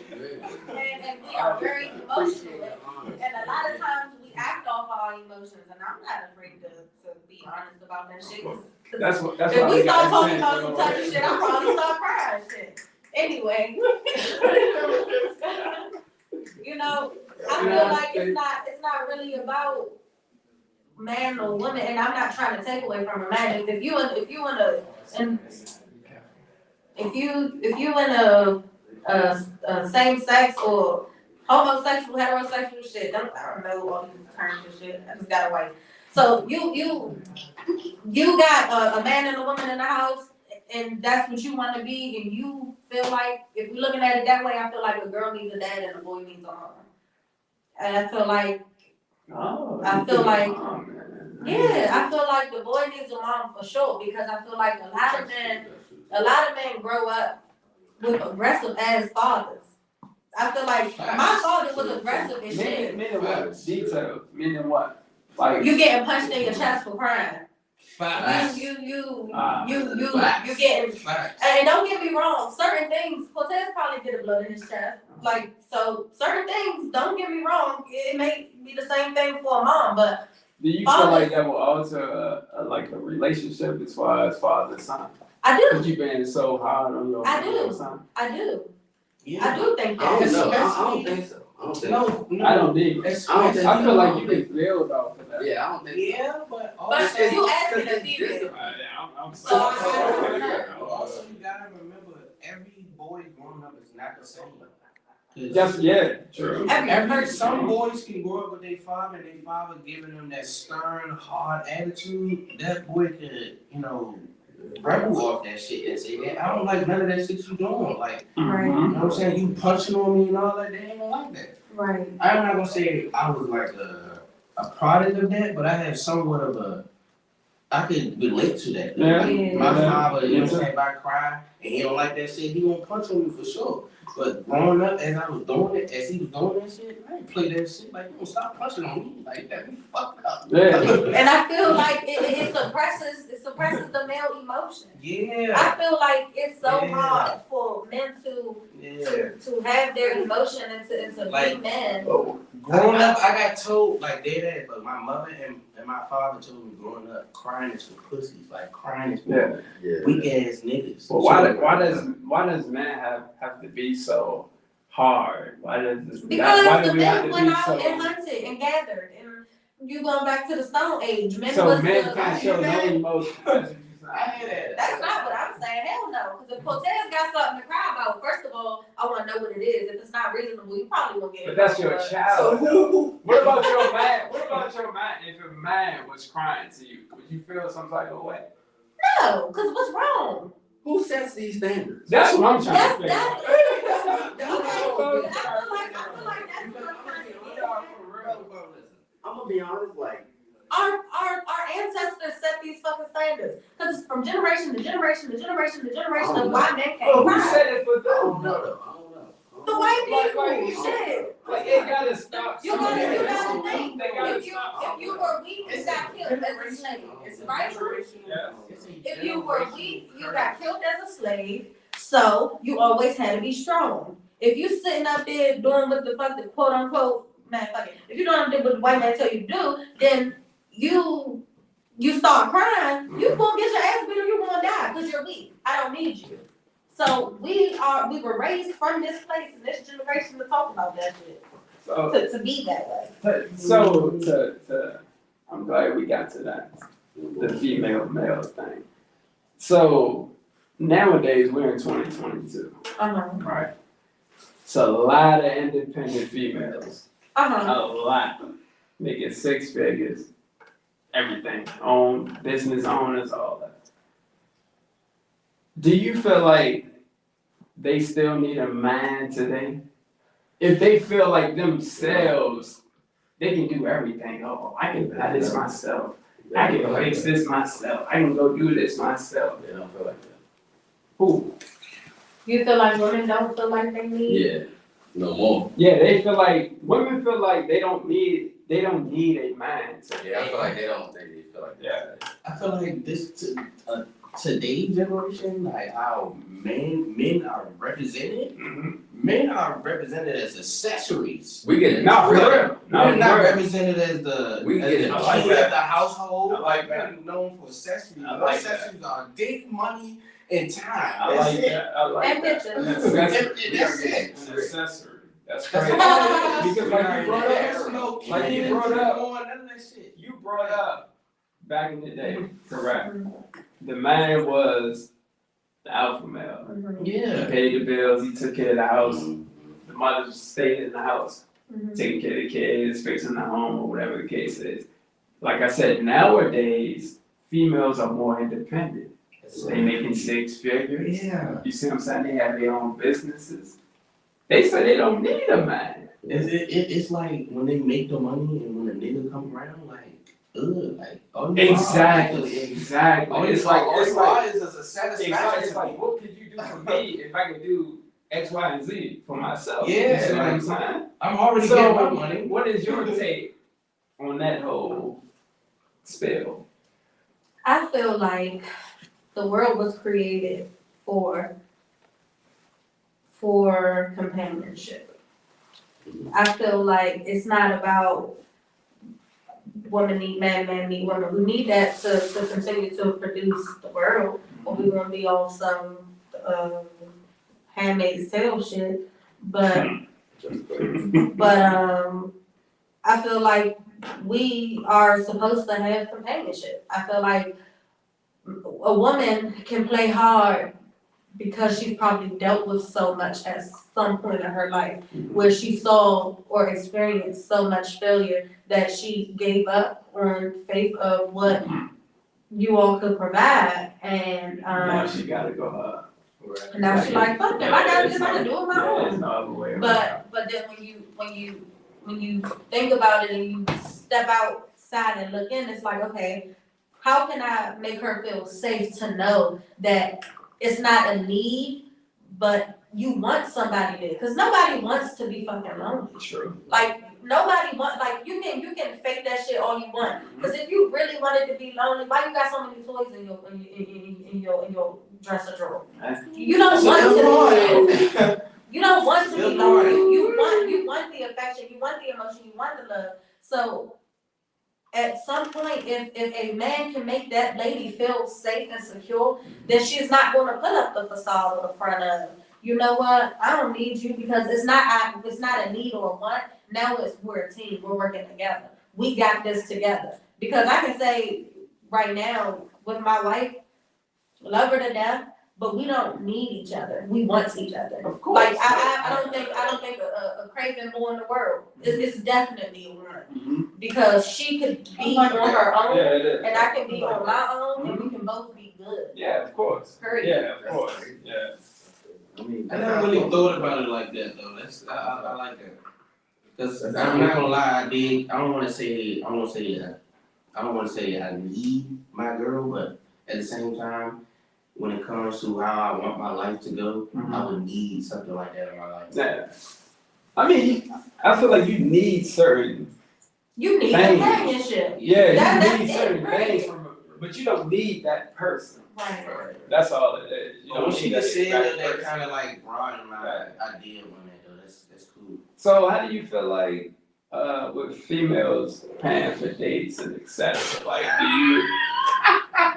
S4: and we are very emotional. And a lot of times we act off our emotions, and I'm not afraid to be honest about that shit. 'Cause
S3: that's
S4: if
S3: why
S4: we start
S3: got
S4: talking
S3: intense,
S4: about some
S3: though.
S4: type of shit, I'll probably start crying shit. Anyway. You know, I feel like it's not really about man or woman, and I'm not trying to take away from a man. If you in a same sex or homosexual, heterosexual shit, I don't know all these terms and shit. I just got away. So you got a man and a woman in the house, and that's what you want to be, and you feel like, if we're looking at it that way, I feel like a girl needs a dad and a boy needs a mom. And I feel like, I feel like the boy needs a mom for sure, because I feel like a lot of men grow up with aggressive ass fathers. I feel like my father was aggressive as shit.
S3: Meaning what? Details. Meaning what? Like
S4: You getting punched in your chest for crying.
S1: Facts.
S4: You
S1: Facts.
S4: getting,
S1: Facts.
S4: and don't get me wrong, certain things, Cortez probably get a blood in his chest. Like, so certain things, don't get me wrong, it may be the same thing for a mom, but
S3: do you feel like that will alter like a relationship as far as father and son?
S4: I do.
S3: Because you being so hard on your son.
S4: I do
S2: Yeah.
S4: think
S1: I
S4: that.
S1: don't know. I don't think so. I don't think so.
S2: No,
S3: I don't think. I feel like you can build off of that.
S1: Yeah, I don't think so.
S2: Yeah, but
S4: But
S2: also,
S4: you asking a female.
S3: I'm
S4: So,
S2: also you gotta remember, every boy growing up is not the same.
S3: Just true.
S2: Some boys can grow up with their father, and their father giving them that stern, hard attitude. That boy could, rebel off that shit and say, man, I don't like none of that shit you doing. Like,
S4: Right.
S2: you know what I'm saying? You punching on me and all that, they ain't gonna like that.
S4: Right.
S2: I'm not gonna say I was like a product of that, but I have somewhat of I could relate to that.
S3: Yeah.
S2: Like, my father,
S3: Yeah.
S2: If I cry and he don't like that shit, he gonna punch on me for sure. But growing up, as I was doing it, as he was doing that shit, I didn't play that shit. Like, you don't stop punching on me. Like, that be fucked up.
S3: Yeah.
S4: And I feel like it suppresses the male emotion.
S2: Yeah.
S4: I feel like it's so
S2: Yeah.
S4: hard for men to have their emotion and to
S2: Like,
S4: be men.
S2: Growing up, I got told, like, but my mother and my father told me growing up, crying is for pussies. Like, crying is for weak ass niggas.
S3: But why does man have to be so hard? Why do
S4: Because
S3: we have to
S4: went
S3: be
S4: out
S3: so?
S4: and hunted and gathered, and you going back to the Stone Age. Men
S3: So
S4: was
S3: men
S4: the-
S3: can't show no emotion.
S2: I hear that.
S4: That's not what I'm saying. Hell no. Because if Cortez got something to cry about, first of all, I want to know what it is. If it's not reasonable, you probably won't get it.
S3: But that's your child.
S2: So
S3: What about your man? What about your man? If a man was crying to you, would you feel some type of way?
S4: No, because what's wrong?
S1: Who sets these standards?
S3: That's what I'm trying to
S4: That's
S3: figure
S4: I
S3: out.
S4: feel like that's what I'm trying to get at.
S1: I'm gonna be honest, like,
S4: Our ancestors set these fucking standards. Because it's from generation to generation to generation to generation of white men
S3: Oh,
S4: came
S3: who
S4: by.
S3: said it for
S1: I don't
S3: them?
S1: know though. I don't know.
S4: The white people,
S3: Like,
S4: shit.
S3: Like it gotta stop.
S4: You gotta
S3: somewhere.
S4: think.
S3: They gotta
S4: If
S3: stop.
S4: you were weak, you got killed as a slave, right? If you were weak, you got killed as a slave. So you always had to be strong. If you sitting up there doing what the fuck the quote unquote man fuck it. If you don't do what the white man tell you to do, then you start crying, you gonna get your ass beat or you gonna die because you're weak. I don't need you. So we were raised from this place in this generation to talk about that shit.
S3: So
S4: To be that way.
S3: I'm glad we got to that. The female male thing. So nowadays we're in 2022, right? So a lot of independent females, a lot, making six figures, everything, own business owners, all that. Do you feel like they still need a man today? If they feel like themselves, they can do everything. Oh, I can buy this myself. I can fix this myself. I can go do this myself.
S1: They don't feel like that.
S3: Who?
S4: You feel like women don't feel like they need?
S1: Yeah. No more.
S3: Yeah, they feel like women feel like they don't need a man.
S1: Yeah, I feel like they feel feel like
S3: Yeah.
S2: I feel like today's generation, like how men are represented. Men are represented as accessories.
S1: we get it.
S3: Not for real.
S2: We're
S3: Not
S2: not
S3: for real.
S2: represented as the
S1: We get it.
S2: the
S3: I like
S2: king
S3: that.
S2: of the household.
S3: I like
S2: We're
S3: that.
S2: known for accessories.
S3: I
S2: Our
S3: like that.
S2: accessories are dick, money, and time.
S3: I
S2: That's
S3: like
S2: it.
S3: that. I like
S4: And
S3: that.
S4: pictures.
S3: An accessory.
S2: That's it.
S3: An accessory. That's
S2: That's
S3: crazy.
S2: all it is.
S3: Because like you brought
S2: There's
S3: up,
S2: no
S3: like you
S2: kids,
S3: brought up,
S2: none of that shit.
S3: you brought up back in the day, correct? The man was the alpha male. He
S2: Yeah.
S3: paid the bills, he took care of the house. The mother stayed in the house, taking care of the kids, fixing the home, or whatever the case is. Like I said, nowadays, females are more independent. They making 6 figures.
S2: Yeah.
S3: You see what I'm saying? They have their own businesses. They say they don't need a man.
S2: It's like when they make the money and when a nigga come around, like, like, oh,
S3: Exactly.
S2: It's like is a satisfaction.
S3: Exactly. It's like, what could you do for me if I could do X, Y, and Z for myself?
S2: Yeah,
S3: You see what I'm saying?
S2: I'm already
S3: So,
S2: getting my money.
S3: what is your take on that whole spill?
S4: I feel like the world was created for companionship. I feel like it's not about women need man, man need women. We need that to continue to produce the world, or we gonna be on some Handmaid's Tale shit. But I feel like we are supposed to have companionship. I feel like a woman can play hard because she's probably dealt with so much at some point in her life where she saw or experienced so much failure that she gave up on faith of what you all could provide, and
S3: Now she gotta go hard.
S4: now she's like, fuck it, I gotta just have to do it my own.
S3: There's no other way around.
S4: But then when you think about it and you step outside and look in, it's like, okay, how can I make her feel safe to know that it's not a need, but you want somebody there? Cause nobody wants to be fucking lonely.
S3: True.
S4: Like nobody want, like you can fake that shit all you want. Cause if you really wanted to be lonely, why you got so many toys in your dresser drawer? You don't want to be. You don't want to be lonely. You want the affection, you want the emotion, you want the love. So at some point, if a man can make that lady feel safe and secure, then she's not going to put up the facade or the front of, you know what, I don't need you, because it's not a need or a want. Now we're a team. We're working together. We got this together. Because I can say right now with my wife, love her to death, but we don't need each other. We want each other.
S3: Of course.
S4: Like I don't think a craven more in the world. It's definitely a one. Because she could be on her own,
S3: Yeah, it is.
S4: and I can be on my own, and we can both be good.
S3: Yeah, of course.
S4: Period.
S3: Yeah, of course. Yeah.
S1: I mean,
S2: I never really thought about it like that though. I like that. Cause I'm not gonna lie, I don't wanna say I need my girl, but at the same time, when it comes to how I want my life to go, I would need something like that in my life.
S3: Yeah. I mean, I feel like you need certain.
S4: You need
S3: Thanks.
S4: companionship.
S3: Yeah,
S4: That's
S3: you need
S4: it,
S3: certain
S4: right.
S3: things from, but you don't need that person.
S4: Right.
S3: That's all it is. You
S2: But
S3: don't
S2: when she
S3: need
S2: just said that
S3: person.
S2: kind of like broadened my idea on that though. That's cool.
S3: So how do you feel like with females paying for dates and etc.? Like,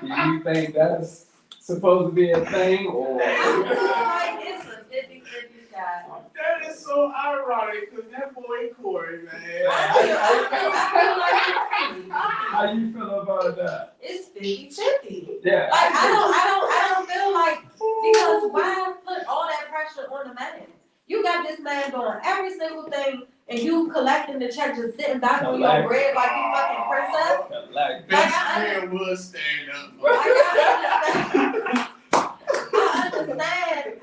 S3: do you think that's supposed to be a thing, or?
S4: I feel like it's a 50-50 shot.
S2: That is so ironic, cause that boy Corey, man.
S4: I feel like
S3: How you feel about that?
S4: it's 50-50.
S3: Yeah.
S4: Like I don't feel like, because why put all that pressure on the man? You got this man doing every single thing, and you collecting the check, just sitting back on your bread like you fucking princess.
S3: Like,
S2: Best man would stand up.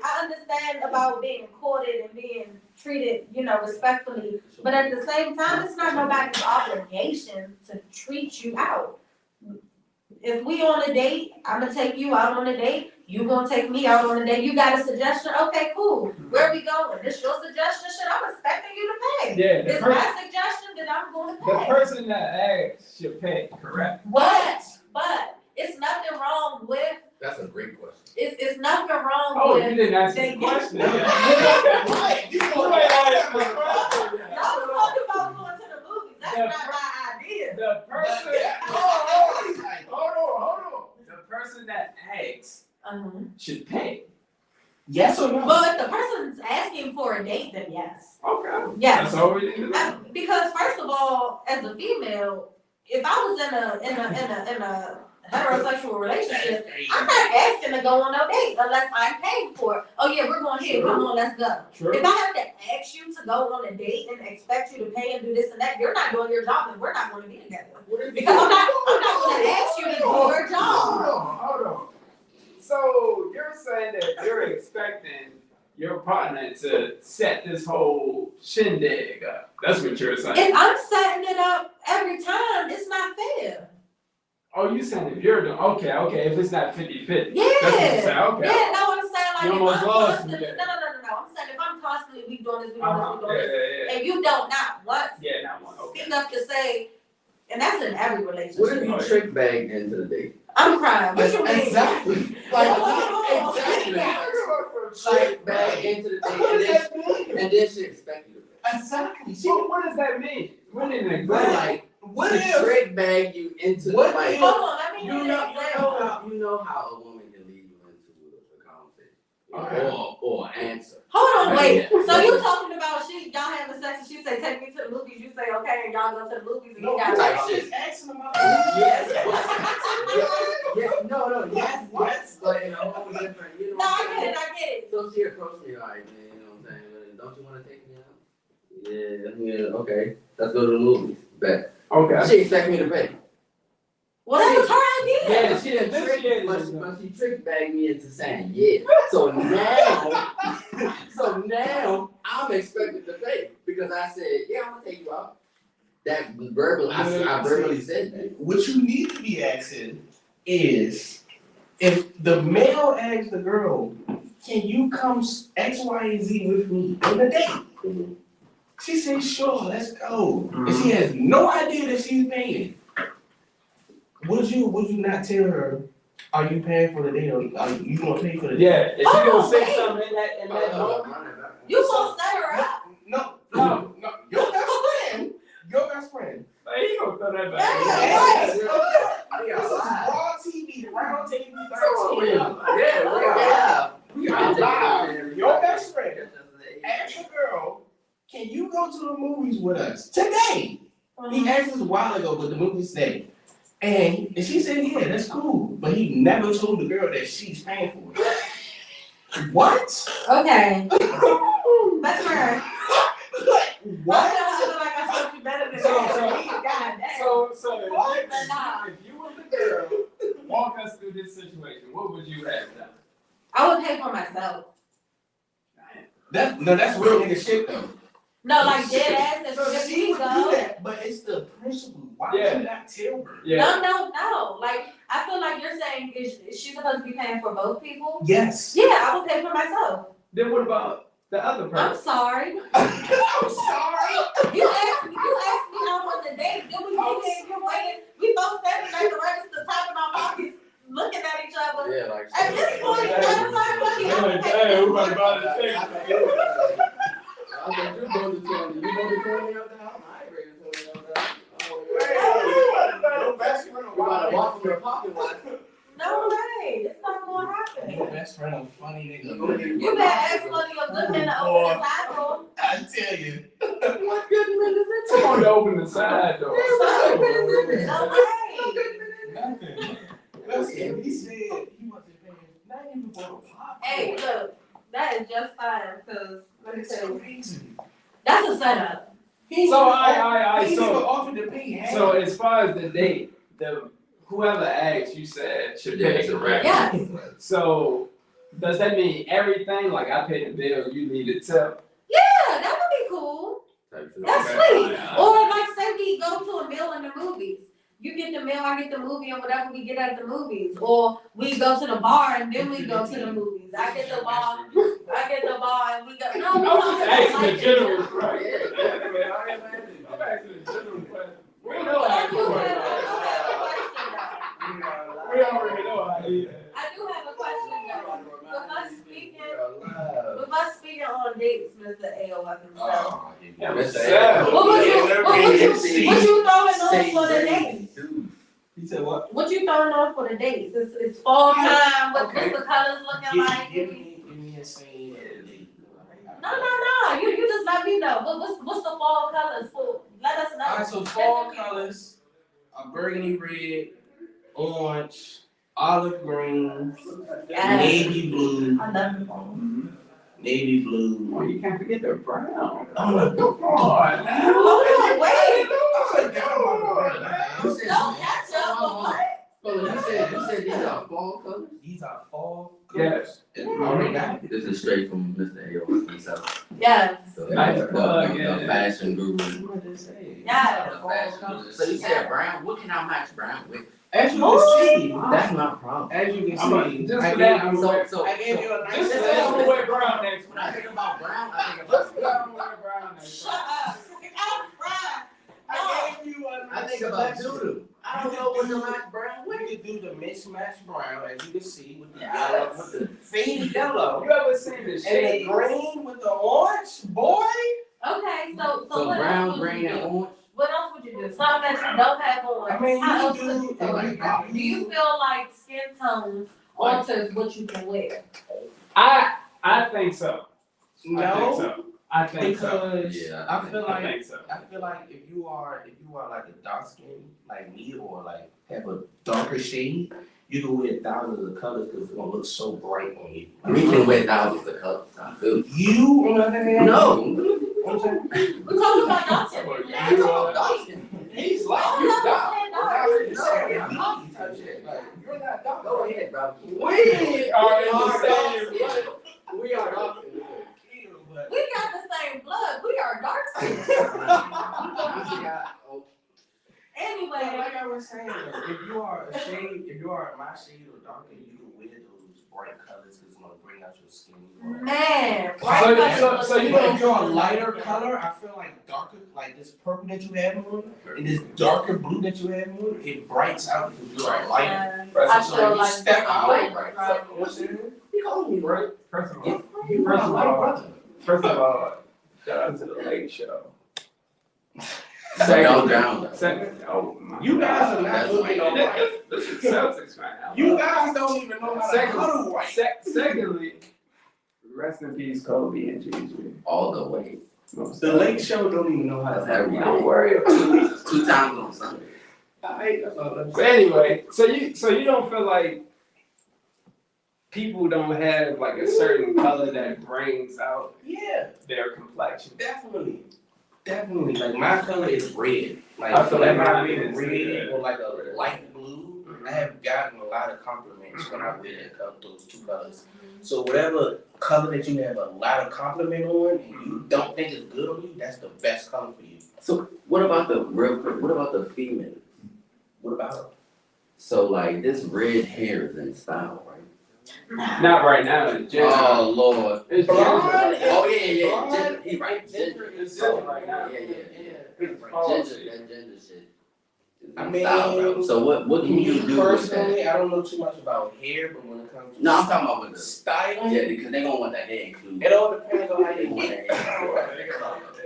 S4: I understand about being courted and being treated, respectfully. But at the same time, it's not nobody's obligation to treat you out. if we on a date, I'm gonna take you out on a date. You gonna take me out on a date. You got a suggestion? Okay, cool. Where we going? This your suggestion? Shit, I'm expecting you to pay.
S3: Yeah,
S4: It's my suggestion that I'm going to
S3: the
S4: pay.
S3: person that asks should pay, correct?
S4: But it's nothing wrong with.
S1: That's a great question.
S4: It's nothing wrong
S3: Oh,
S4: with.
S3: you didn't ask the
S4: they-
S3: question.
S4: Y'all was talking about going to the movies. That's
S3: The
S4: not my idea.
S3: The person. Hold on. The person that asks should pay.
S2: Yes or no?
S4: Well, if the person's asking for a date, then yes.
S3: Okay.
S4: Yes.
S3: That's all we need to know.
S4: Because first of all, as a female, if I was in a heterosexual relationship, I'm not asking to go on no date unless I'm paying for it. Oh yeah, we're going here. Come on, let's go.
S3: True.
S4: If I have to ask you to go on a date and expect you to pay and do this and that, you're not doing your job and we're not going to be together. Because I'm not going to ask you to do your job.
S3: Hold on. So you're saying that you're expecting your partner to set this whole shindig up. That's what you're saying.
S4: If I'm setting it up every time, it's not fair.
S3: Oh, you saying if you're doing, okay, if it's not 50-50.
S4: Yeah.
S3: That's what you say, okay.
S4: Yeah, no, I'm saying like
S3: You
S4: if
S3: almost
S4: I'm
S3: lost
S4: constantly,
S3: me there.
S4: no. I'm saying if I'm constantly, we doing this,
S3: Yeah.
S4: and you don't not once
S3: Yeah, not one, okay.
S4: speak up to say, and that's in every
S1: What if
S4: relationship.
S1: you trick bagged into the date?
S4: I'm crying. What you mean?
S1: Exactly. Trick bagged into the date and then she expect you to pay.
S2: Exactly.
S3: So what does that mean? What is it?
S1: Like,
S2: What
S1: to
S2: if?
S1: trick bag you into
S2: What
S1: like,
S2: if-
S4: Hold on, let me
S1: you
S4: hear
S1: know,
S4: an example.
S1: you know how a woman can lead you into a conversation
S3: Okay.
S1: or answer.
S4: Hold on, wait.
S1: Yeah.
S4: So you talking about y'all having sex and she say take me to the movies, you say okay, and y'all go to the movies and
S2: No,
S4: you
S2: I'm
S4: got
S2: just asking about
S1: Yes. No, yes, but in a whole different, you know.
S4: No, I
S1: what I'm
S4: get
S1: saying?
S4: it.
S1: So she approached me like, man, you know what I'm saying? Don't you want to take me out? Yeah, okay. Let's go to the movies. Bet.
S3: Okay.
S1: She expect me to pay.
S4: Well, that was her idea.
S1: Yeah, she didn't
S3: This
S1: trick,
S3: shit
S1: but
S3: is-
S1: she trick bagged me into saying yeah. So now I'm expected to pay because I said, yeah, I'm gonna take you out. That verbally, I verbally said that.
S2: What you need to be asking is, if the male asks the girl, can you come X, Y, and Z with me on a date?
S1: Mhm.
S2: She says, sure, let's go. And she has no idea that she's paying. Would you not tell her, are you paying for the date or are you gonna pay for the date?
S3: Yeah, if you gonna say
S4: wait.
S3: something in that moment.
S4: You gonna set her up?
S2: No. Your best friend.
S3: Like, he gonna throw that back.
S2: Yes.
S1: Yeah.
S2: This is raw TV, round TV 13.
S1: We are live.
S2: Your best friend asked a girl, can you go to the movies with us today? He asked us a while ago, but the movie's today. And she said, yeah, that's cool. But he never told the girl that she's paying for it. What?
S4: Okay. That's her.
S2: What?
S4: I feel like I told you better than
S3: So,
S4: that.
S3: so-
S4: Goddamn.
S3: So
S4: But nah.
S3: if you were the girl, walk us through this situation, what would you have done?
S4: I would pay for myself.
S2: That's real nigga shit though.
S4: No, like dead ass. If
S2: She
S4: we
S2: would do
S4: go.
S2: that, but it's the principle. Why
S3: Yeah.
S2: would you not tell her?
S3: Yeah.
S4: No. Like I feel like you're saying is she supposed to be paying for both people?
S2: Yes.
S4: Yeah, I would pay for myself.
S3: Then what about the other
S4: I'm
S3: person?
S4: sorry.
S2: I'm sorry.
S4: You asked me out on the date. Then we get there, you're waiting. We both standing at the register, tapping our pockets, looking at each other.
S1: Yeah, like.
S4: At this point, you gotta find money. I would pay
S3: Hey,
S4: for
S3: who about to buy
S1: I
S3: the ticket?
S1: thought you voted 20. You voted 20 out there? I ain't ready to 20 out there.
S2: Your best friend
S1: You gotta walk from your pocket watch.
S4: No way. It's not gonna happen.
S2: Your best friend a funny nigga.
S4: You better ask one of your good men to open the side door.
S2: I tell you.
S1: What good man is it?
S3: Come on, to open the side door.
S4: No way.
S2: Nothing. Listen, he said he wasn't paying. Not even for a pop.
S4: Hey, look, that is just fine, cause let me
S2: It's
S4: tell you,
S2: crazy.
S4: that's a setup.
S2: He
S3: So,
S2: He
S3: so-
S2: even offered to pay half.
S3: So as far as the date, whoever asked, you said should pay correct.
S4: Yes.
S3: So does that mean everything? Like I pay the bill, you need a tip?
S4: Yeah, that would be cool. That's
S3: Okay.
S4: sweet. Or like say we go to a meal in the movies. you get the meal, I get the movie, and whatever we get at the movies. Or we go to the bar and then we go to the movies. I get the bar and we go. No, we
S3: I'm
S4: don't
S3: just
S4: have
S3: asking
S4: like
S3: a general
S4: it.
S3: question. I'm asking a general question. We know
S4: I
S3: how
S4: do
S3: you
S4: have a question though.
S3: We already know how you
S4: I do have a question though. With us speaking on dates, Mr.A0F himself.
S1: Oh,
S3: Yeah,
S1: Mr.
S4: What would you throwing on
S1: Say
S4: for the
S1: Breezy,
S4: dates?
S1: dude.
S3: He said what?
S4: What you throwing on for the dates? It's fall time. What's
S3: Okay.
S4: the colors looking like?
S2: Give me a scene.
S4: No. You just let me know. What's the fall colors for? Let us know.
S2: Alright, so fall colors are burgundy red, orange, olive green,
S4: Yes.
S2: navy blue,
S4: I love the fall.
S2: navy blue.
S3: Oh, you can't forget the brown.
S2: Oh,
S3: Come on now.
S4: Hold on, wait.
S1: You said-
S4: Don't catch up for what?
S1: Hold on, you said these are fall colors?
S2: These are fall
S3: Yes.
S2: Already got it.
S1: This is straight from Mr. himself.
S4: Yes.
S1: The,
S3: Nice plug,
S1: the
S3: yeah.
S1: fashion guru.
S2: What did they say?
S4: Yeah.
S1: The fashion guru. So you said brown, what can I match brown with?
S2: As you can see,
S1: That's not a problem.
S2: as you can
S3: I'm
S2: see,
S3: just
S2: I
S3: for that,
S2: gave
S3: I'm
S2: you,
S3: gonna
S1: So,
S2: I gave you a nice.
S3: Just for that, I'm gonna wear brown next
S1: when I think about brown, I think
S3: Just
S1: about
S3: for that, I'm gonna wear brown next
S4: Shut up. I'm crying.
S2: I gave you a
S1: I
S2: nice
S1: think about
S2: selection.
S1: doodoo. I don't know what to match brown with.
S2: We could do the mismatched brown, as you can see, with the
S1: Yes.
S2: yellow, with the faded yellow,
S3: You ever seen the
S2: and the
S3: shade?
S2: green with the orange, boy.
S4: Okay, so
S1: So
S4: what
S1: brown,
S4: else would
S1: green,
S4: you
S1: and
S4: do?
S1: orange.
S4: What else would you do? Something that you don't have on.
S2: I mean,
S4: How
S2: you
S4: else would
S2: do
S4: you do it?
S2: like
S4: Do you feel like skin tones alters what you can wear?
S3: I think so.
S2: No,
S3: I think so.
S2: because
S1: Yeah,
S2: I feel
S3: I
S2: like
S3: think so.
S2: if you are like a dark skin like me or like have a darker shade, you can wear thousands of colors because it's gonna look so bright on you.
S1: We can wear thousands of colors. I feel
S2: You on the other hand,
S1: no.
S2: I'm saying,
S4: We're talking about dark skin.
S1: I talk dark skin.
S2: he's like
S4: Oh,
S2: you
S4: no,
S2: dark.
S4: I'm
S2: No,
S4: saying
S2: you're
S4: dark.
S2: me type shit. Like you're not dark.
S1: Go ahead, bro.
S3: We are in the same.
S1: dark. We are dark.
S2: But
S4: We got the same blood. We are dark skin. Anyway,
S2: like I was saying, if you are a shade, if you are my shade or darker, you can wear those bright colors because it's gonna bring out your skin.
S4: man,
S3: So you
S2: But
S3: know,
S2: if you're a lighter color, I feel like darker, like this purple that you have on, and this darker blue that you have on, it brights out because you are lighter.
S4: I
S2: So
S4: feel
S2: you
S4: like
S2: step out.
S4: right.
S2: What's it?
S3: he called me right. First of all,
S2: First of all,
S3: shout out to the late show.
S1: So don't drown though.
S3: Second, oh my
S2: you guys are
S1: That's
S2: not looking
S1: white.
S2: alright.
S3: This is Celtics right now.
S2: You guys don't even know how to huddle right.
S3: Secondly, rest in peace, Kobe and Gigi.
S1: All the way.
S2: The late show don't even know how to huddle right.
S3: Don't worry.
S1: 2 times on Sunday.
S2: That's all I'm
S3: But
S2: saying.
S3: anyway, so you don't feel like people don't have like a certain color that brings out
S2: Yeah,
S3: their complexion.
S2: definitely. Definitely. Like my color is red. Like
S3: I feel like
S2: my
S3: mine
S2: being
S3: is
S2: red
S3: red.
S2: or like a light blue. I have gotten a lot of compliments when I wear that color, those two colors. So whatever color that you have a lot of compliment on and you don't think is good on you, that's the best color for you.
S1: So what about the female?
S2: What about
S1: So like this red hair is in style, right?
S3: Not right now, it's ginger.
S1: Oh Lord.
S3: It's
S2: Blonde
S3: ginger.
S2: is-
S1: Oh yeah.
S2: blonde
S1: Ginger, he right.
S2: ginger
S1: Ginger.
S2: is
S3: Ginger right now.
S1: Yeah.
S3: It's
S1: Right.
S3: fall
S1: Ginger,
S3: season.
S1: that ginger shit. is
S2: I
S1: in
S2: mean,
S1: style, bro. So what can you do with that?
S2: personally, I don't know too much about hair, but when it comes to
S1: No, I'm talking about with the
S2: styling,
S1: yeah, because they gonna want that hair included.
S2: it all depends on how
S1: They
S2: you
S1: want
S2: get
S1: that hair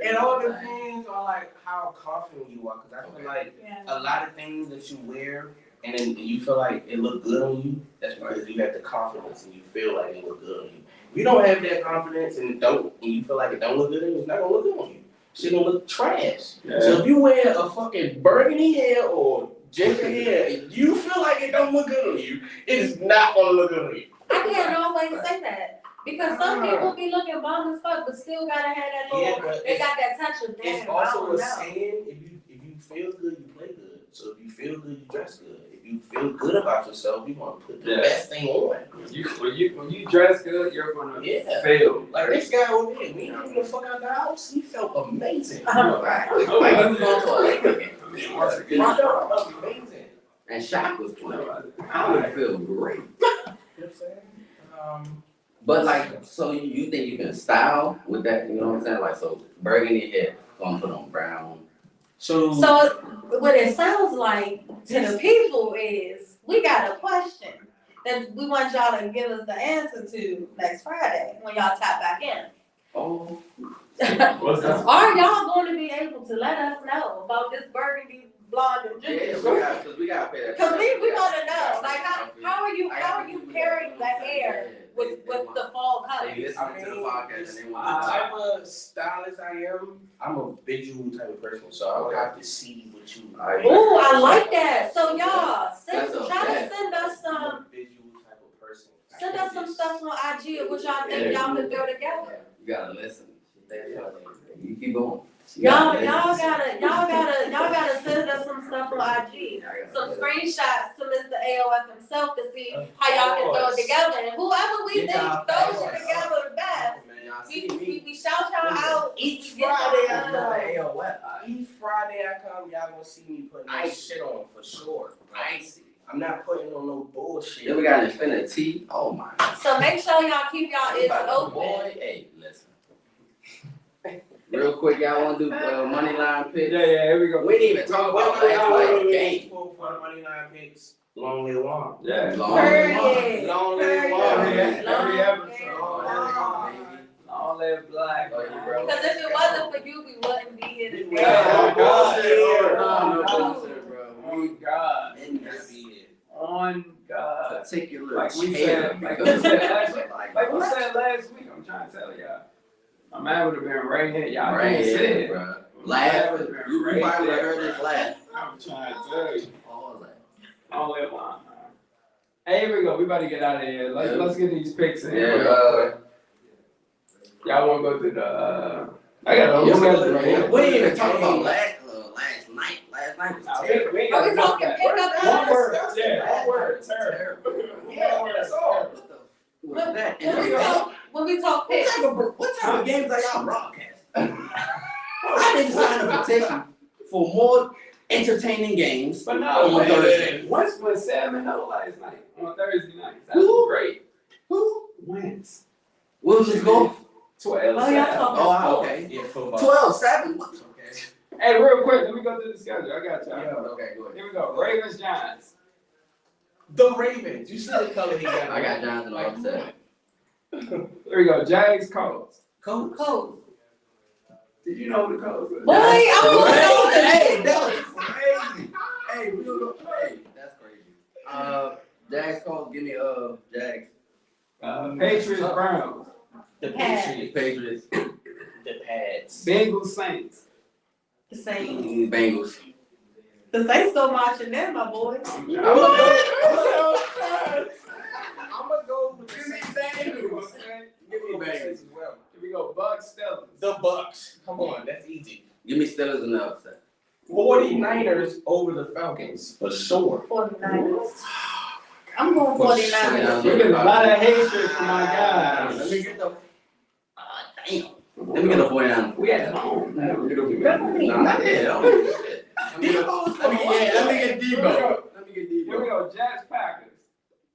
S2: it. It all depends on like how confident you are, because I feel like a lot of things that you wear and then you feel like it look good on you, that's because you have the confidence and you feel like it look good on you. If you don't have that confidence and you feel like it don't look good on you, it's not gonna look good on you. Shit gonna look trash.
S3: Yeah.
S2: So if you wear a fucking burgundy hair or ginger hair and you feel like it don't look good on you, it is not gonna look good on you.
S4: I can't always say that because some people be looking bomb as fuck, but still gotta have that
S2: Yeah,
S4: little.
S2: but
S4: They got that touch of damn.
S2: It's
S4: I
S2: also
S4: don't
S2: a
S4: know.
S2: saying, if you feel good, you play good. So if you feel good, you dress good. If you feel good about yourself, you want to put the
S3: Yeah.
S2: best thing on.
S3: When you dress good, you're gonna
S2: Yeah.
S3: feel.
S2: Like this guy over here, we didn't give a fuck out the house. He felt amazing.
S4: Uh-huh.
S1: Like he was going to a Laker game.
S2: He felt amazing.
S1: and Shaq was playing, I would feel great.
S2: You know what I'm saying?
S1: But like, so you think you can style with that? You know what I'm saying? Like, so burgundy hair, gonna put on brown.
S2: So
S4: what it sounds like to the people is, we got a question that we want y'all to give us the answer to next Friday when y'all tap back in.
S1: Oh,
S3: What's that?
S4: Are y'all going to be able to let us know about this burgundy blonde and
S1: yeah,
S4: ginger?
S1: we gotta pay that.
S4: Cause we want to know, like, how are you pairing the hair with the fall color?
S1: They listen to the podcast and they
S2: The
S1: want to
S2: type of stylist I am, I'm a visual type of person, so I would have to see what you.
S4: Ooh, I like that. So y'all,
S1: That's
S4: try to send us
S2: I'm
S4: some.
S2: a visual type of person.
S4: Send us some stuff on IG of what y'all think y'all could throw together.
S1: You gotta listen. You keep going.
S4: Y'all gotta send us some stuff on IG. Some screenshots to Mr.A0F himself to see how y'all can throw it together. And whoever we think throws it together the best, we shout y'all out.
S2: Each
S4: We get
S2: Friday
S4: y'all
S2: I
S4: out.
S2: come. Each Friday I come, y'all gonna see me putting that shit on for sure.
S1: Icy.
S2: I'm not putting on no bullshit.
S1: Then we got NFINITEA. Oh my.
S4: So make sure y'all keep y'all ears open.
S1: Boy, hey, listen. Real quick, y'all wanna do money line pick?
S3: Yeah, here we go.
S1: We didn't even talk about last night's game.
S2: For the money line picks, long live Juan.
S3: Yeah.
S4: Period.
S2: Long live
S3: Every
S2: Juan.
S3: episode.
S1: Long
S3: All that black.
S1: Oh, you bro.
S4: Because if it wasn't for you, we wouldn't be here today.
S3: Yeah.
S1: No bullshit, bro.
S3: On God. On God.
S1: Particular
S3: Like we
S1: chair.
S3: said, like we said last week, I'm trying to tell y'all. My man would have been right here. Y'all
S1: Right
S3: can't
S1: here,
S3: say it.
S1: bro. Laugh. You probably would have heard this laugh.
S3: I'm trying to tell you.
S1: All that.
S3: All that line. Hey, here we go. We about to get out of here. Let's get these picks in.
S1: Yeah.
S3: Y'all want to go through the? I got a whole schedule right here.
S1: We didn't even talk about last night. Last night was terrible.
S3: We
S4: Are we
S3: got
S4: talking
S3: that.
S4: pickup
S3: One
S4: lines?
S3: word. Yeah, one word.
S1: Terrible.
S2: Yeah, that's all.
S1: What the was that?
S4: When we talk
S1: What
S4: picks.
S1: type of games are y'all broadcasting? I need to sign a petition for more entertaining games.
S3: But no,
S1: On Thursday.
S3: Wentz went 7-0 last night on Thursday night. That
S1: Who?
S3: was great.
S1: Who?
S3: Wentz.
S1: What was this goal?
S3: 12.
S4: Oh, y'all talking
S1: Oh,
S4: sports.
S1: okay.
S2: Yeah, football.
S1: 12-7. Okay.
S3: Hey, real quick, let me go through the schedule. I got y'all.
S1: Okay, go ahead.
S3: Here we go. Ravens, Giants.
S2: The Ravens. You see the color he got.
S1: I got Jonathan upset.
S3: Here we go. Jags, Colts.
S4: Coach.
S3: Did you know who the Colts was?
S4: Boy, I don't know this.
S1: Hey, that was crazy. Hey, we gonna go. Hey, that's crazy. Jags calls. Give me Jags.
S3: Patriots, Browns.
S2: The
S4: Pads.
S2: Patriots.
S1: Patriots.
S2: The pads.
S3: Bengals, Saints.
S4: The Saints.
S1: Bengals.
S4: The Saints go marching in, my boy.
S2: I'm gonna go with the Saints.
S1: Give me Bengals.
S2: as well.
S3: Here we go. Bucks, Steelers.
S2: The Bucks. Come on, that's easy.
S1: Give me Steelers and the upset.
S2: 49ers over the Falcons for sure.
S4: 49ers. I'm going 49ers.
S3: We get a lot of hatred from my guys.
S1: Let me get the. Damn. Let me get the 49ers.
S3: We at home.
S1: Not yet. Let me get Debo. Let me get
S3: Here we go. Jets, Packers.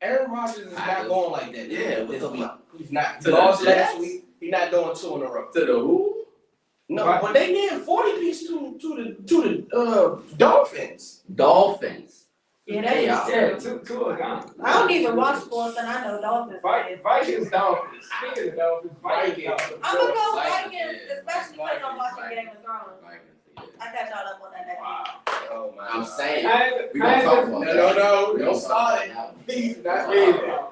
S2: Aaron Rodgers is not going like that.
S1: Yeah, what
S2: this
S1: the
S2: week.
S1: fuck?
S2: He's not.
S1: To
S2: He lost
S1: the Jets?
S2: last week. He's not doing 2 in a row.
S1: To the who?
S2: No,
S3: Right.
S2: but they did 40 piece to the Dolphins.
S1: Dolphins.
S4: Yeah,
S1: Hey,
S4: that is
S3: Yeah, two are gone.
S4: I don't even watch sports and I know Dolphins.
S3: Vikings, Dolphins. Speaking of Dolphins, Vikings.
S4: I'm gonna go
S1: Vikings,
S4: Vikings,
S1: yeah.
S4: especially because I'm watching
S1: Vikings.
S4: Game of Thrones.
S1: Vikings, yeah.
S4: I catch y'all up on that next week.
S3: Wow.
S2: Oh my
S1: I'm saying.
S3: Panthers,
S1: We gonna talk about
S2: No,
S1: that.
S2: no,
S1: We
S2: don't
S1: gonna
S2: start
S1: talk
S2: it.
S1: about that.
S2: Please, not
S3: Yeah.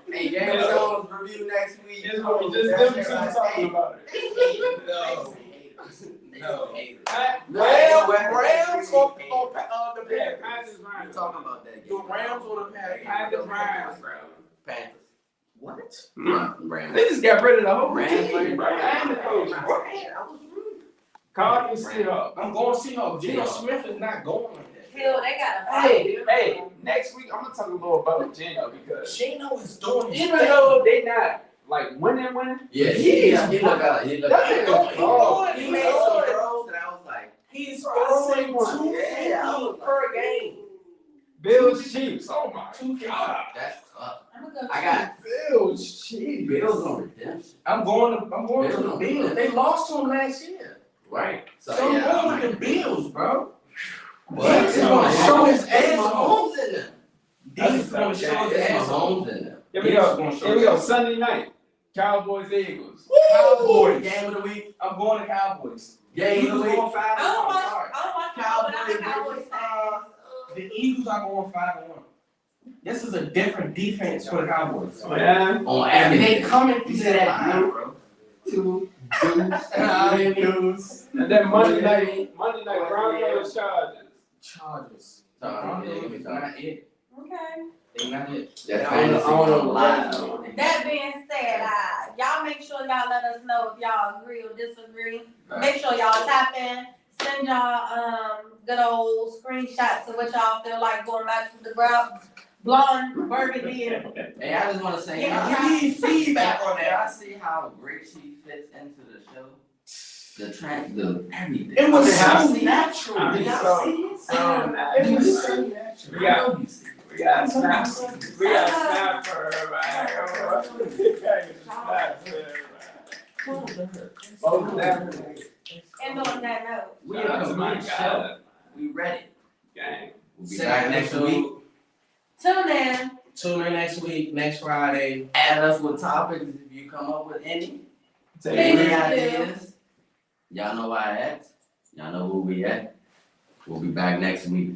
S2: me.
S1: Hey, Game of Thrones review next week.
S3: It's gonna be just them two talking about it.
S2: No.
S3: Rams
S2: or the
S3: Yeah,
S2: Panthers.
S3: Panthers,
S1: We
S3: Rams.
S1: talking about that.
S2: The Rams or the Panthers.
S3: Panthers, Rams, bro.
S1: Panthers.
S2: What?
S1: Rams.
S3: They just got rid of the whole
S1: Rams,
S3: team, bro. And the coach. Cardinals, Seahawks.
S2: I'm going Seahawks. Geno Smith is not going like that.
S4: Hell, they got a fight.
S3: Hey, next week I'm gonna talk a little about Geno because
S2: Geno is doing his
S3: even
S2: thing.
S3: though they not like winning,
S1: Yeah, he look out. He look
S2: That's it,
S1: out.
S2: don't
S1: He made some throws that I was like,
S2: He's
S3: Bro, I
S2: throwing
S3: see one.
S2: 250 per game.
S3: Bills Chiefs. Oh my God.
S1: That's tough.
S4: I'm gonna go
S1: I got
S3: Bills Chiefs.
S1: Bills on redemption.
S2: I'm going to the Bills. They lost to them last year.
S1: Right.
S2: So I'm going with the Bills, bro.
S1: But
S2: Deuce is gonna show his ass off.
S1: homes in them.
S2: Deuce is gonna show his
S1: It's
S2: ass off.
S1: homes in them.
S3: Here we go. Here we go. Sunday night. Cowboys Eagles.
S2: Cowboys.
S1: Game of the week.
S2: I'm going to Cowboys.
S1: Game of the
S2: Eagles
S1: week.
S2: going 5-1.
S4: I don't watch,
S2: Sorry.
S4: I don't watch Cowboys, but I'm a Cowboys fan.
S2: The Eagles are going 5-1. This is a different defense for the Cowboys.
S3: Yeah.
S1: On
S2: And they
S1: everything.
S2: coming through that line, bro.
S1: Two Deuce.
S3: And then Monday night Broncos Chargers.
S2: Chargers.
S1: Sorry,
S2: Not it.
S4: Okay.
S2: They not it.
S1: That
S3: I
S1: fantasy
S3: don't know.
S1: live.
S4: That being said, y'all make sure y'all let us know if y'all agree or disagree. Make sure y'all tap in, send y'all good old screenshots of what y'all feel like going back to the blonde burgundy and
S1: Hey, I just want to say,
S4: Yeah.
S2: We need feedback on that.
S1: y'all see how great she fits into the show? The everything.
S2: It was
S3: I
S2: so
S3: mean,
S2: natural.
S3: I
S2: Did
S3: mean,
S2: y'all see it?
S3: so
S2: It was so natural.
S3: Yeah. We got snaps. We got snap for everybody. We got snap for everybody. Oh, definitely.
S4: and on that note.
S1: We
S3: Shout out
S1: are
S3: to my
S1: complete show.
S3: God.
S1: We ready.
S3: Gang.
S1: We'll be back next week.
S4: Tune in.
S2: Tune in next week, next Friday.
S1: Add us with topics if you come up with any.
S3: Take
S4: Please
S1: Any
S3: it.
S4: do.
S1: ideas? Y'all know where I at. Y'all know who we at. We'll be back next week.